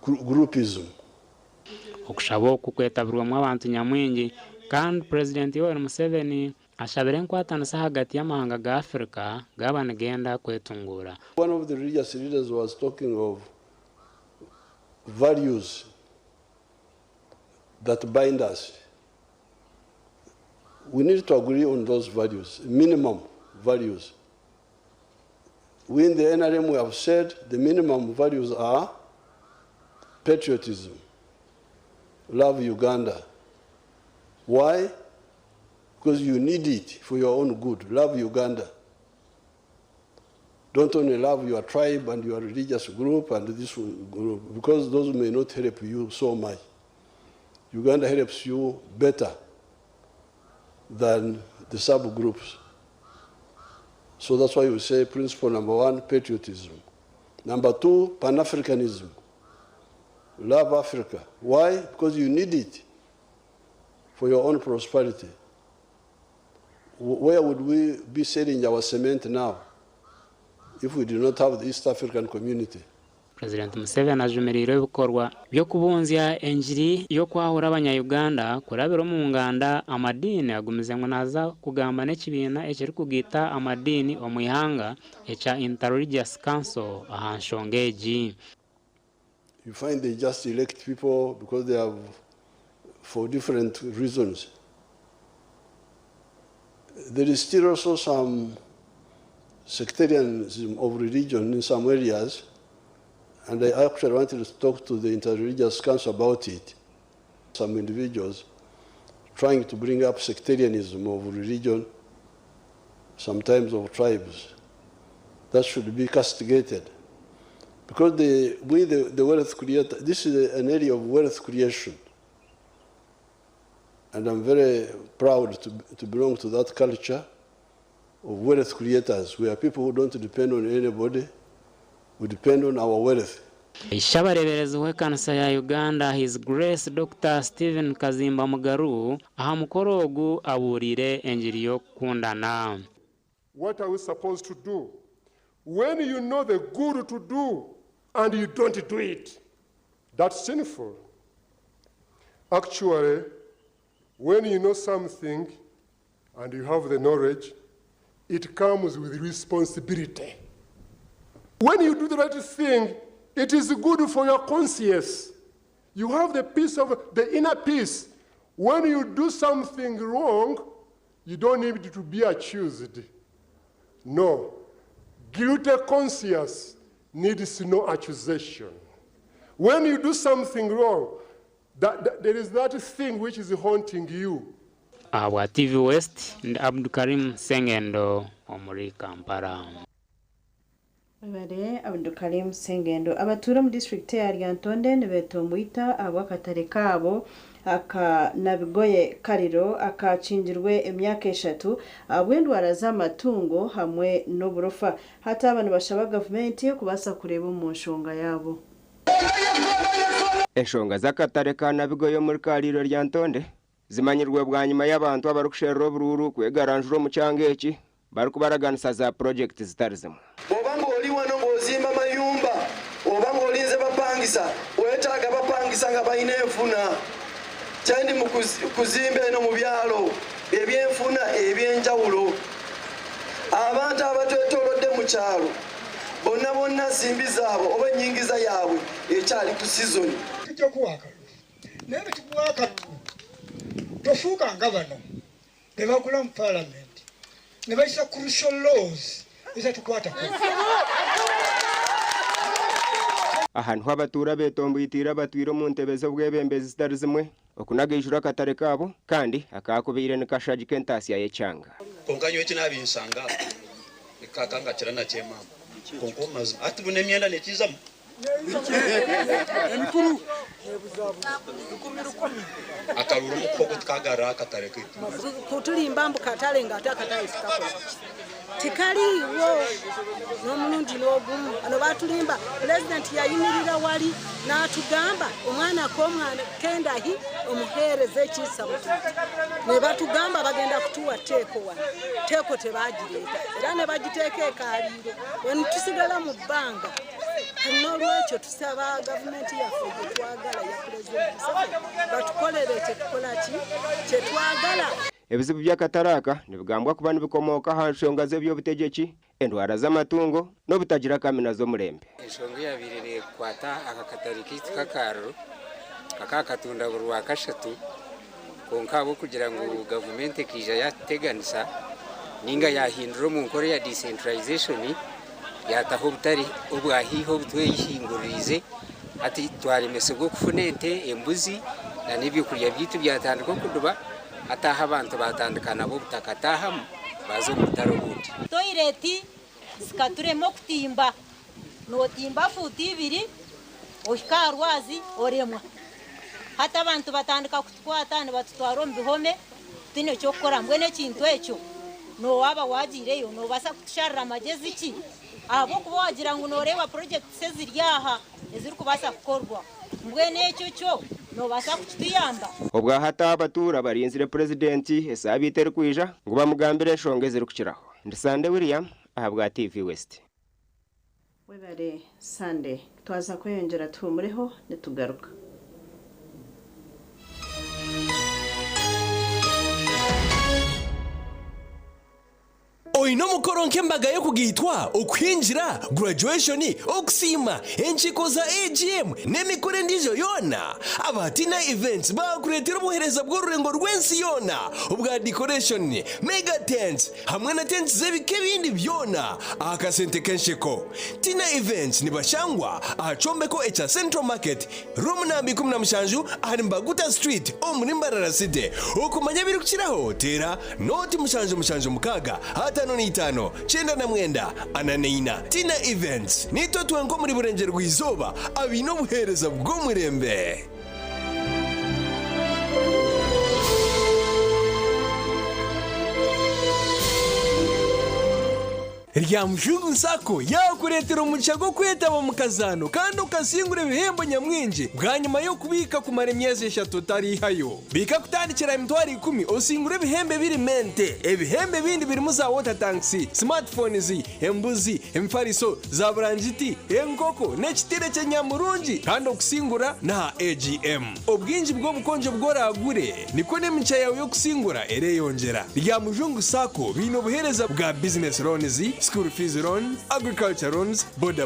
groupism. Okushaba oku kwetabirwamu abantu nyamwingi kandi President Yoweri Museveni ashabire nkwatanisa hagati y'amahanga ga Africa gaba nigenda kwetungura. One of the religious leaders was talking of values that bind us. We need to agree on those values, minimum values. We in the NRM we have said the minimum values are patriotism, love Uganda. Why? Because you need it for your own good. Love Uganda. Don't only love your tribe and your religious group and this group, because those may not help you so much. Uganda helps you better than the subgroups. So that's why we say principle number 1, patriotism. Number 2, Pan-Africanism. Love Africa. Why? Because you need it for your own prosperity. Where would we be selling our cement now if we do not have the East African community? President Museveni ajumirire ibikorwa byo kubunzya enjiri yo kwahura abanya-Uganda kurabira mu nganda amadini agumize ngo naza kugamba n'ekibina ekiri kugita amadini omu ihanga echa Interreligious Council ahanshongeji. You find they just elect people because they have, for different reasons. There is still also some sectarianism of religion in some areas, and I actually wanted to talk to the Interreligious Council about it. Some individuals trying to bring up sectarianism of religion, sometimes of tribes. That should be castigated. Because the wealth creator, this is an area of wealth creation. And I'm very proud to belong to that culture of wealth creators. We are people who don't depend on anybody. We depend on our wealth. Ishabareberezi w'ekanisa ya Uganda, His Grace Dr. Stephen Kazimba Mugaru, aha mukoro ogu aburire enjiri yo kundana. What are we supposed to do? When you know the good to do and you don't do it, that's sinful. Actually, when you know something and you have the knowledge, it comes with responsibility. When you do the right thing, it is good for your conscience. You have the peace of the inner peace. When you do something wrong, you don't need to be accused. No. Guilty conscience needs no accusation. When you do something wrong, there is that thing which is haunting you. Awa TV West ndi Abdukarim Sengendo omuri Kampala. Bade Abdukarim Sengendo abatura mu district ya Ryantonde nebetomuita abakatare kabo aka nabigoye kariro akacingirwe emyaka 3 abwendwara z'amatungo hamwe n'oburofa hata abantu bashaba government kubasa kureba mu nshonga yabo. Enshonga z'akatare ka nabigoye muri kariro Ryantonde zimanyirwe bwa nyuma y'abantu abarukushero bururu kwegaranjuro mu cyangeki bari kubaraganisa za project zitarizimo. Obango oli wano ngozimba mayumba obango olinze bapangisa wetaga bapangisa nga bayine enfuna cyandi mu kuzimba eno mu byalo ebyenfuna ebyenjawulo abantu abatwetolodde mu kyalo bonna simbi zaabo oba nyingiza yaabwe ekyali ku season tujja kuwaka naye tukuwaka tofuuka nga bano ne bagula mu parliament ne bayisa crucial laws ezatukwatako. Ahantu abatura betombuyitira batwire mu ntebe z'obwebembezi zitari zimwe okunagishura akatare kabo kandi akakubire ne kashaji kentasiya y'ekyanga konkanyo ekinabinsanga ekakanga kirana kyema konkomazi ati bune myenda nekizamu emikuru akaluru mukoko tukagara akatare kitu kutulimba mbu katale ngata akatale sikako tikaliwo n'omulundi n'ogumu ano batulimba pulezidenti yayimirira wali n'atugamba omwana k'omwana kendahi omuheereza ekisa mutuuti ne batugamba bagenda kutuwa teeko wano teeko tebagireeta era ne bagiteeka ekaliiro wenu tusigala mu bbanga n'olwekyo tusaba gavumenti yaffe gye twagala ya pulezidenti Museveni batukolere kye twagala. Ebizibu by'akataraka nibigambwa kuba nibikomoka aha nsonga z'ebyobutegeki endwara z'amatungo n'obutagira kamina z'omulembe. Ensonga yabiri nekwata akakatari kitu kakarro akakatunda burwa kashatu konka abo kugira ngo gavumenti kija yateganisa ninga yahindura mu nkore ya decentralization yataho butari obwahiho butweyihinguririze ati twarimese bwo kufuna ente embuzi na n'ibyo kurya byitu byatandika kuduba ataha abantu batandikana bo butakatahamu bazo mutaro bundi toileti zikaturemo kutimba notimba futi ibiri ohikarwazi oremwa hata abantu batandika kutwata ne batutwara mu bihome tino cyo gukora mbwene kintu ekyo no waba wagireyo no basa kutusharira amagezi ki abo kuba wagira ngo noreba project se ziryaha eziri kubasa gukorwa mbwene ekyo cyo no basa kutuyamba obwa hata abatura barinzire presidenti esabitera kwija ngo bamugambire eshonge ziri kukiraho ndisande William ahabwa TV West. Webare Sunday twaza kweyongera tumureho netugaruka. Oino mukoro nk'embaga yo kugitwa okwinjira graduation okusima enchiko za AGM n'emikore ndijo yona abatina events bakuretera obuhereza bw'orurengo rw'ensi yona obwa decoration mega tents hamwe na tents z'ebike bindi byona akasente kensheko tina events nibashangwa ahacombeko echa Central Market room nambi 17 ahari Mbaguta Street omurimbarara City okumanya biri kukiraho tera noti mushanju mukaga hata no itano chenda na mwenda ananeina tina events nito twenko muri burengero rw'izoba abino buhereza bwo murembe. Rya mujungu nsako yakuretera umucago kwetaba mu kazano kandi ukasingura ibihembo nyamwinji bwa nyuma yo kubika ku maremyeze 3 tarihayo bika kutandikira imitwari 10 osingura ibihembe biri mente ibihembe bindi biri muza water tanks smartphones embuzi emfariso za branjiti enkoko n'ekitire cya nyamurungi kandi okusingura na AGM obwinji bwo bukonje bworagure niko n'emica yawe yo kusingura ereyongera. Rya mujungu sako bino buhereza bwa business loans, school fees loan, agriculture loans, boda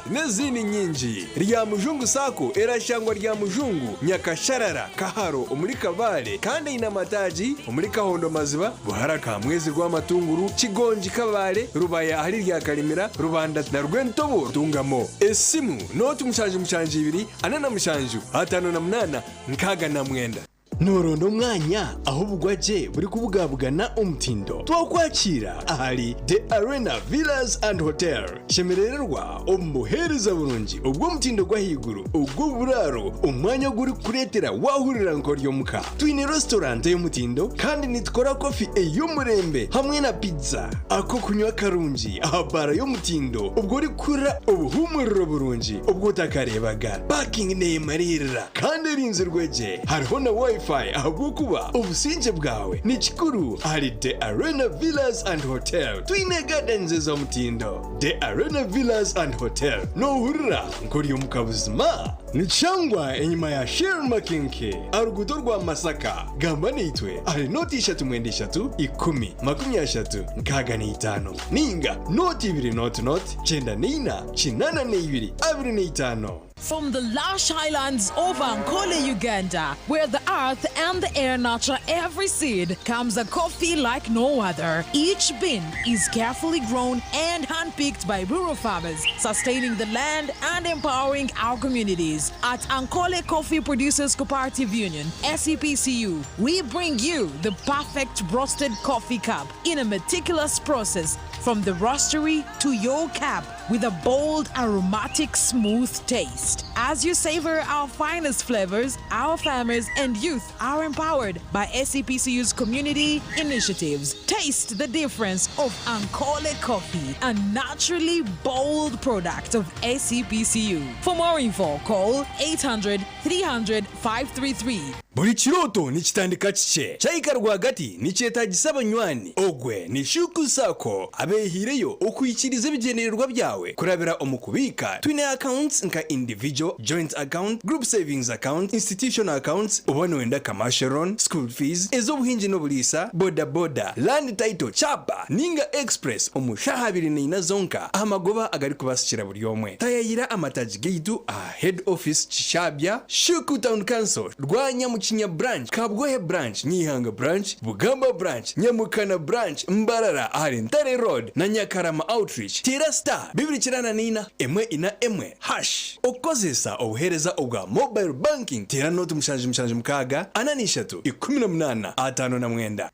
n'izindi nyinji. Rya mujungu sako erashangwa rya mujungu Nyakasharara Kaharo omuri Kabale kandi ina mataji omuri Kahondo Maziba buharaka mwezi rw'amatunguru Kigonji Kabale Rubaya hari rya Karimira Rubanda na Rwentobo tungamo esimu noti mushanju ibiri anana mushanju 58 nkaga na mwenda norondo mwanya aho bugwaje buri kubugabugana umutindo twakwakira ahari The Arena Villas and Hotel shemererwa omuhereza burungi ubwo mutindo gwahiguru ubwo buraro umwanya guri kuretera wahurira nkoryo muka twine restaurant y'umutindo kandi nitkora coffee ey'umurembe hamwe na pizza ako kunywa karungi ahabara y'umutindo ubwo uri kura ubuhumuriro burungi ubwo takarebaga parking nemarira kandi rinze rweje hariho na wifi ahabwo kuba obusinje bwawe ni kikuru hari The Arena Villas and Hotel twine gardens z'omutindo. The Arena Villas and Hotel no hurira nkoriyo mukabuzima ni cyangwa enyuma ya Shell Makinke aruguto rwa Masaka gamba nitwe ari noti 3 mwenda 3 10 20 nkaga ni 5 ninga noti 2 noti chenda nina chinana ne 2 25. From the lush highlands of Ankole, Uganda, where the earth and the air nurture every seed, comes a coffee like no other. Each bean is carefully grown and handpicked by rural farmers, sustaining the land and empowering our communities. At Ankole Coffee Producers Cooperative Union, SCPCU, we bring you the perfect roasted coffee cup in a meticulous process from the roastery to your cap with a bold, aromatic, smooth taste. As you savor our finest flavors, our farmers and youth are empowered by SCPCU's community initiatives. Taste the difference of Ankole coffee, a naturally bold product of SCPCU. For more info, call 800-300-533. buli kirooto nikitandika kikye kyayika rwagati nikyetaagisa abanywani ogwe ni shuku sako abeehireyo okuyikiriza ebigenererwa byawe kurabira omukubiika twine accounts nka individual joint account group savings account institutional accounts oba noenda commercial loan school fees ez'obuhingi n'obuliisa boda boda land title chapa ninga express omushaha 24 zonka amagoba agari kubasikira buli omwe tayayira amataji gaitu a head office Kishabya Shuku Town Council rwanya Kinya branch, Kabgohe branch, Nyihanga branch, Bugamba branch, Nyamukana branch, Mbarara, Arintare road, na Nyakarama outreach. Tira star, bibiri kirana nina, emwe ina emwe, hash. Okozesa obuhereza obwa mobile banking. Tira notu mshanji mkaga, ananishatu, 18 5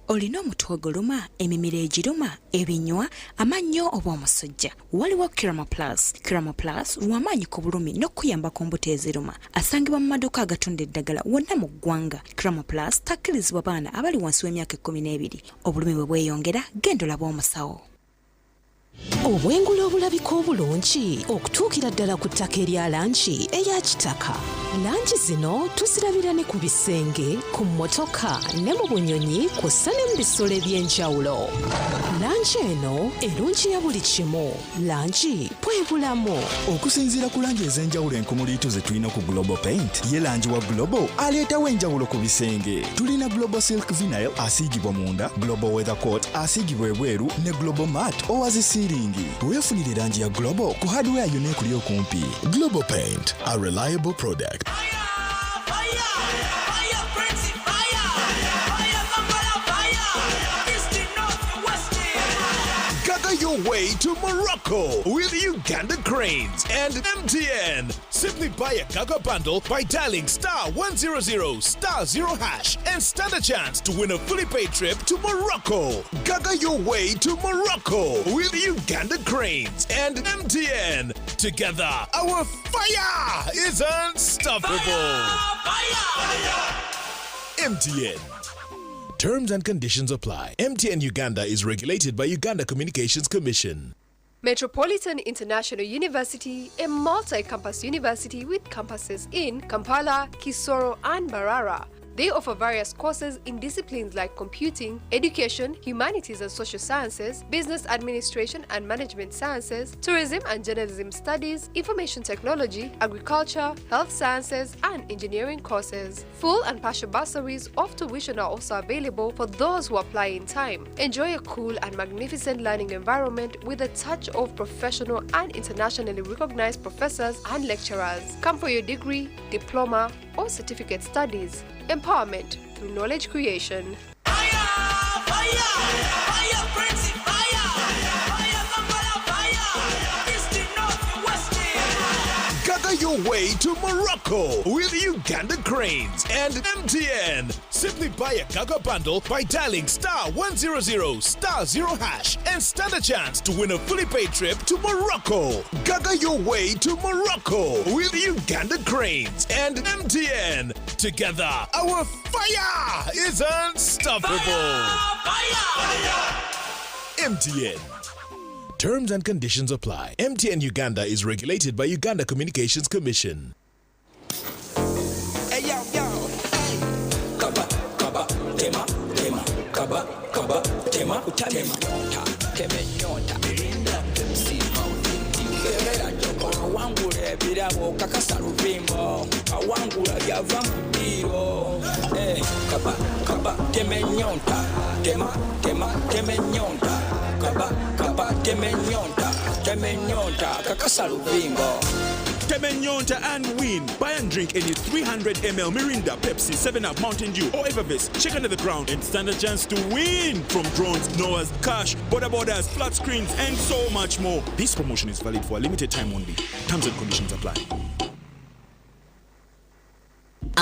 olina omutwe oguluma emimiro egiruma ebinywa amannyo oba omusujja waliwo Kirama Plus lw'amaanyi ku bulumi n'okuyambako embuto eziruma asangibwa mu maduuka agatunda eddagala wonna mu ggwanga. Kirama Plus takkirizibwa baana abali wansi w'emyaka 12 obulumi bwe bweyongera genda olabe omusawo. obwengula obulabika obulungi okutuukira ddala ku ttaka erya langi eya kitaka. Langi zino tuzirabira ne ku bisenge, ku mmotoka ne mu bunyonyi kw'ossa ne mu bisolo eby'enjawulo. Langi eno erungi ya buli kimu. Langi bwe bulamu. Okusinziira ku langi ez'enjawulo enkumuliitu ze tulina ku Global Paint, ye langi wa Global aleetawo enjawulo ku bisenge. Tulina Global Silk Vinyl asiigibwa munda, Global Weather Coat asiigibwa ebweru ne Global Matte owazisiringi. Weefunire langi ya Global ku hardware yonna ekuli okumpi. Global Paint, a reliable product. Your way to Morocco with Uganda Cranes and MTN. Simply buy a Gaga bundle by dialing *100*0# and stand a chance to win a fully paid trip to Morocco. Gaga your way to Morocco with Uganda Cranes and MTN. Together, our fire is unstoppable. Fire! MTN. Terms and conditions apply. MTN Uganda is regulated by Uganda Communications Commission. Metropolitan International University, a multi-campus university with campuses in Kampala, Kisoro, and Mbarara. They offer various courses in disciplines like computing, education, humanities and social sciences, business administration and management sciences, tourism and journalism studies, information technology, agriculture, health sciences, and engineering courses. Full and partial bursaries of tuition are also available for those who apply in time. Enjoy a cool and magnificent learning environment with a touch of professional and internationally recognized professors and lecturers. Come for your degree, diploma, or certificate studies. Empowerment through knowledge creation. Gaga your way to Morocco with Uganda Cranes and MTN. Simply buy a Gaga bundle by dialing *100*0# and stand a chance to win a fully paid trip to Morocco. Gaga your way to Morocco with Uganda Cranes and MTN. Together, our fire is unstoppable. Fire! MTN. Terms and conditions apply. MTN Uganda is regulated by Uganda Communications Commission. Hey yo yo, hey. Kaba kaba tema tema kaba kaba tema tema teme nyota mirinda sima utingerera joko wangule birabo kakasa ruvimbo awangula yava mbiro kaba kaba teme nyota tema tema teme nyota kaba kaba teme nyota kakasa ruvimbo. Temenyonta and win. Buy and drink any 300 ml Mirinda, Pepsi, 7-Up, Mountain Dew, or Evervest. Check under the ground and stand a chance to win from drones, Noah's, cash, border borders, flat screens, and so much more. This promotion is valid for a limited time only. Terms and conditions apply.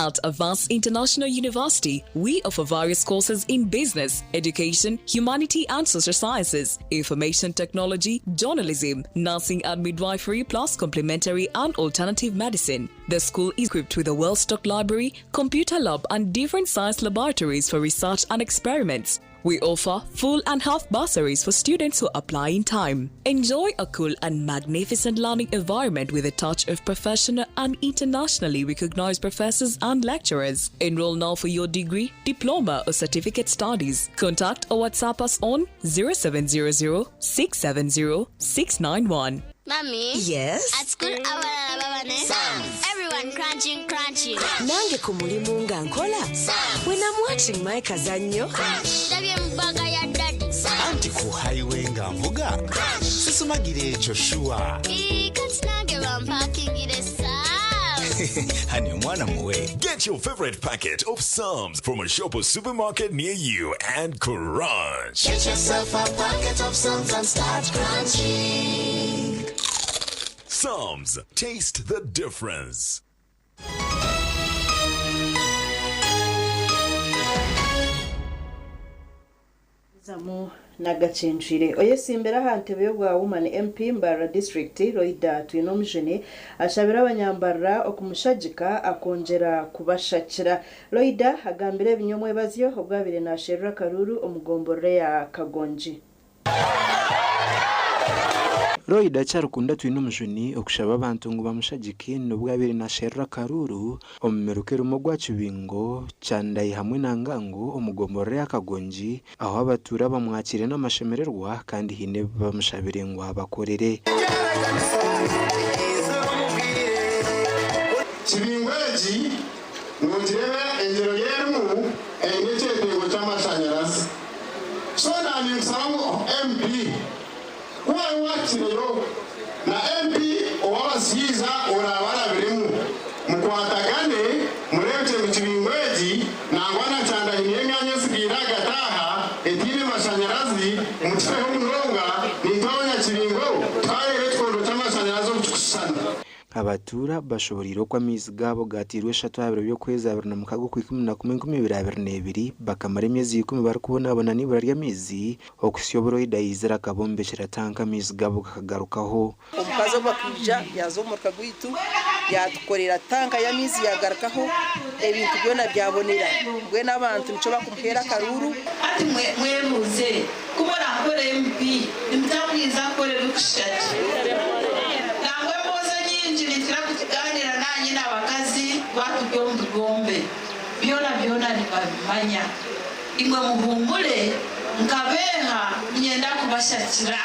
At Avance International University, we offer various courses in business, education, humanity and social sciences, information technology, journalism, nursing and midwifery, plus complementary and alternative medicine. The school is equipped with a well-stocked library, computer lab and different science laboratories for research and experiments. We offer full and half bursaries for students who apply in time. Enjoy a cool and magnificent learning environment with a touch of professional and internationally recognized professors and lecturers. Enroll now for your degree, diploma or certificate studies. Contact or WhatsApp us on 0700 670 691. Mommy? Yes? At school, everyone crunching. Nange kumulimu nga nkola. When I'm watching my kazanyo. Anti ku highway nga mvuga. Sisumagire ekyo shuwa. Hani mwana muwe. Get your favorite packet of Psalms from a shop or supermarket near you and crunch. Get yourself a packet of Psalms and start crunching. Psalms, taste the difference. Zamu nagacenjire oyesimbera hantebe yo bwa woman MP Mbara district Loida Twinomjene ashabira abanyambara okumushagika akongera kubashakira. Loida agambira ebinyomwe bazyo obwabire na Serena Karuru omugombore ya Kagonji. Loida charukunda Twinomjene okushaba abantu ngo bamushagike n'obwabire na Serena Karuru omumerukero mogwa kibingo cyandayi hamwe nangango omugombore ya Kagonji aho abatura bamwakire n'amashemererwa kandi hine bamushabire ngo abakorere. Kibingweji nongireba engero yemu enyetetengo cy'amashanyarazi. So nani nsaba MP kwa wakirero na MP owabasiza orabarabiremu mukwatagane murete mu kibingweji nangwana cyanda imyanya zibira gataha etine mashanyarazi mutseho munonga nitwanya kibingo twayere twondo cy'amashanyarazi okukusana. Abatura bashoboriro kwa mizi gabo gatirwe 3 byo kweza 2022 bakamara emyezi 10 bari kubona nibura rya mizi okusyoboro idayizira kabombe kiratanka mizi gabo kagarukaho. Omukazo bakija yazomorka gwitu yatukorera tanka ya mizi yagarukaho ebintu byona byabonera bwe nabantu nico bakumhera Karuru ati mwemuze kubona akore MP nimtamwiza akore rukushati kuganira nanyi n'abakazi batugomba gombe byona nibabimanya imwe muhumule nkabeha nyenda kubashakira.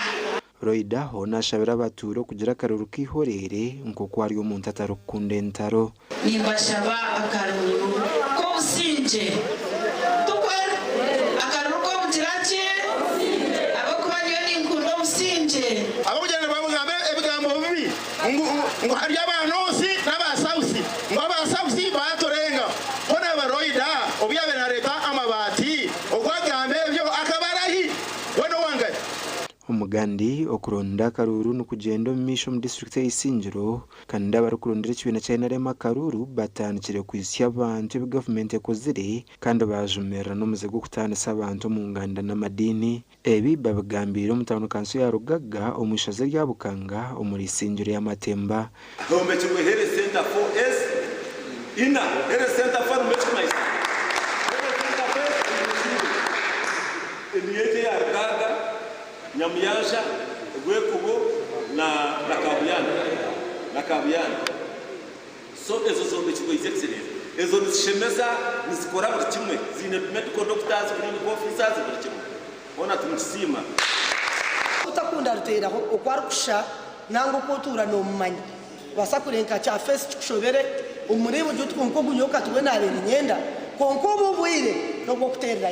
Loida hona shabira abaturo kugira Karuru kihorere nko kwari umuntu atarukunde ntaro nibashaba Akaruru ko businje tukwe Akaruru ko butirache abakubanyo n'inkundo businje abujana bamugambe ebigambo bibi ngo hari abanose n'abasausi ngo abasausi batorenga hona baroida obyabe na leta amabati ogwagambe byo akabarahi wono wangaye. Umugandi okuronda Karuru n'ukugenda mu misho mu district y'Isingiro kandi abarukurondera kibina cyane rema Karuru batanikire kwisya abantu bi government ekozire kandi bajumera no muze gukutanisa abantu mu nganda n'amadini ebi babagambira umutano kanso ya Rugaga omushaze rya Bukanga omuri Isingiro ya Matemba. Hombe chwe hele center for s ina hele center for mechmais eliyete ya Rugaga Nyamuyanja Gwekubo na Kabuyana so ezo zombe chwe excellent ezo nishemeza nisikora buri kimwe zine medical doctors clinical officers buri kimwe ona tumusima utakunda rutera okwarukusha nango kotura no mumanyi basakurenka cha first kushobere umuribu jutkunko gunyoka tubena ari nyenda konko bubwire no kuterera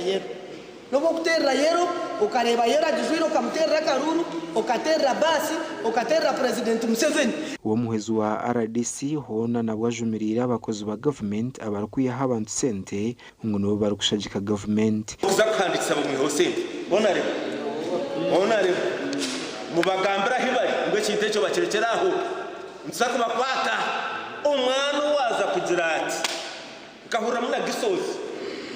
yero ukareba yera jizwiro kamterera Karuru ukaterera basi ukaterera president Museveni. Uwo muhezi wa RDC hona nabwajumirira abakozi ba government abarukuye habantu sente ngo no barukushagika government uzakandikisa mu hose bonare mubagambira hibari ngo kinte cyo bakirekeraho nsaka bakwata umwana waza kugira ati nkahura muna gisozi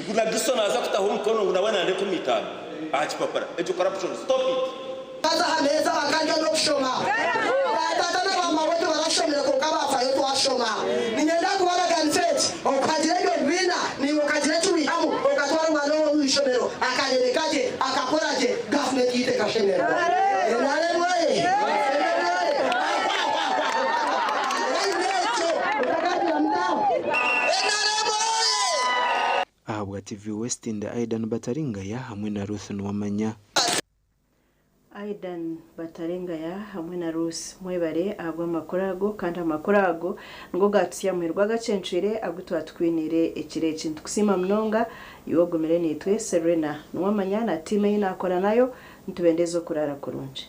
nguna gisona aza kutaho umukono unabana ndeko mitano achipapara ejo corruption stop it kaza hameza bakanja no kushoma tata na mama wetu barashomera ko kabafa yo twashoma ninyenda kubara ganfet okajirego bina ni okajiretu bihamu okatwara mwana wo wishomero akanerekaje akakoraje government yite kashemero nale mwaye ahabwa TV West inda Aidan Bataringaya hamwe na Ruth Nuwamanya. Aidan Bataringaya hamwe na Ruth mwebare ahabwa amakurago kandi amakurago ngo gatsiya muherwa gacencire agutwa twinire ekireki ntukusima mnonga yogomere nitwe Serena Nuwamanya na time inakora nayo ntubendezo kurara kurunje.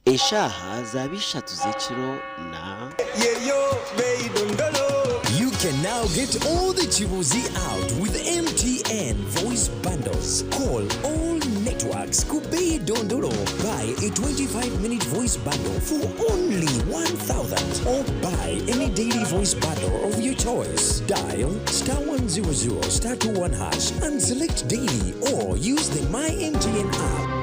Eshaha zabishatu zekiro na You can now get all the Chibuzi out with MTN voice bundles. Call all networks Kubei Dondoro. Buy a 25-minute voice bundle for only 1,000 or buy any daily voice bundle of your choice. Dial *100 *21# and select daily or use the My MTN app.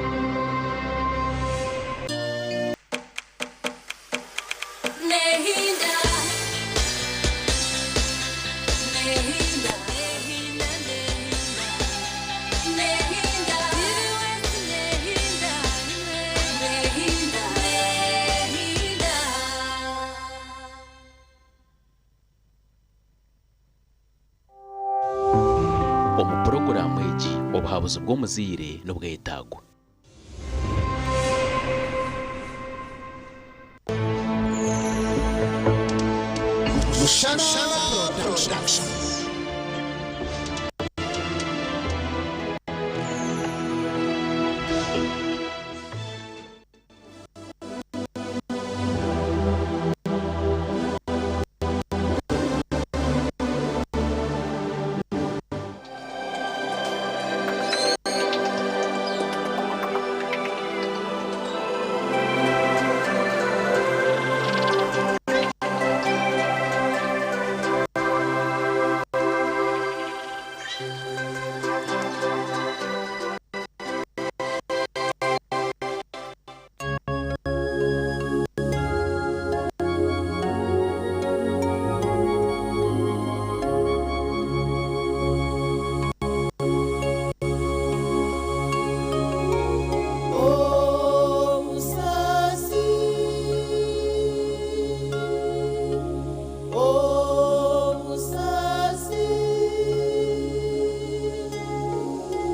Omuprogaramu egi obuhabuzi bw'omuzire n'obwetaago. Mushana Production.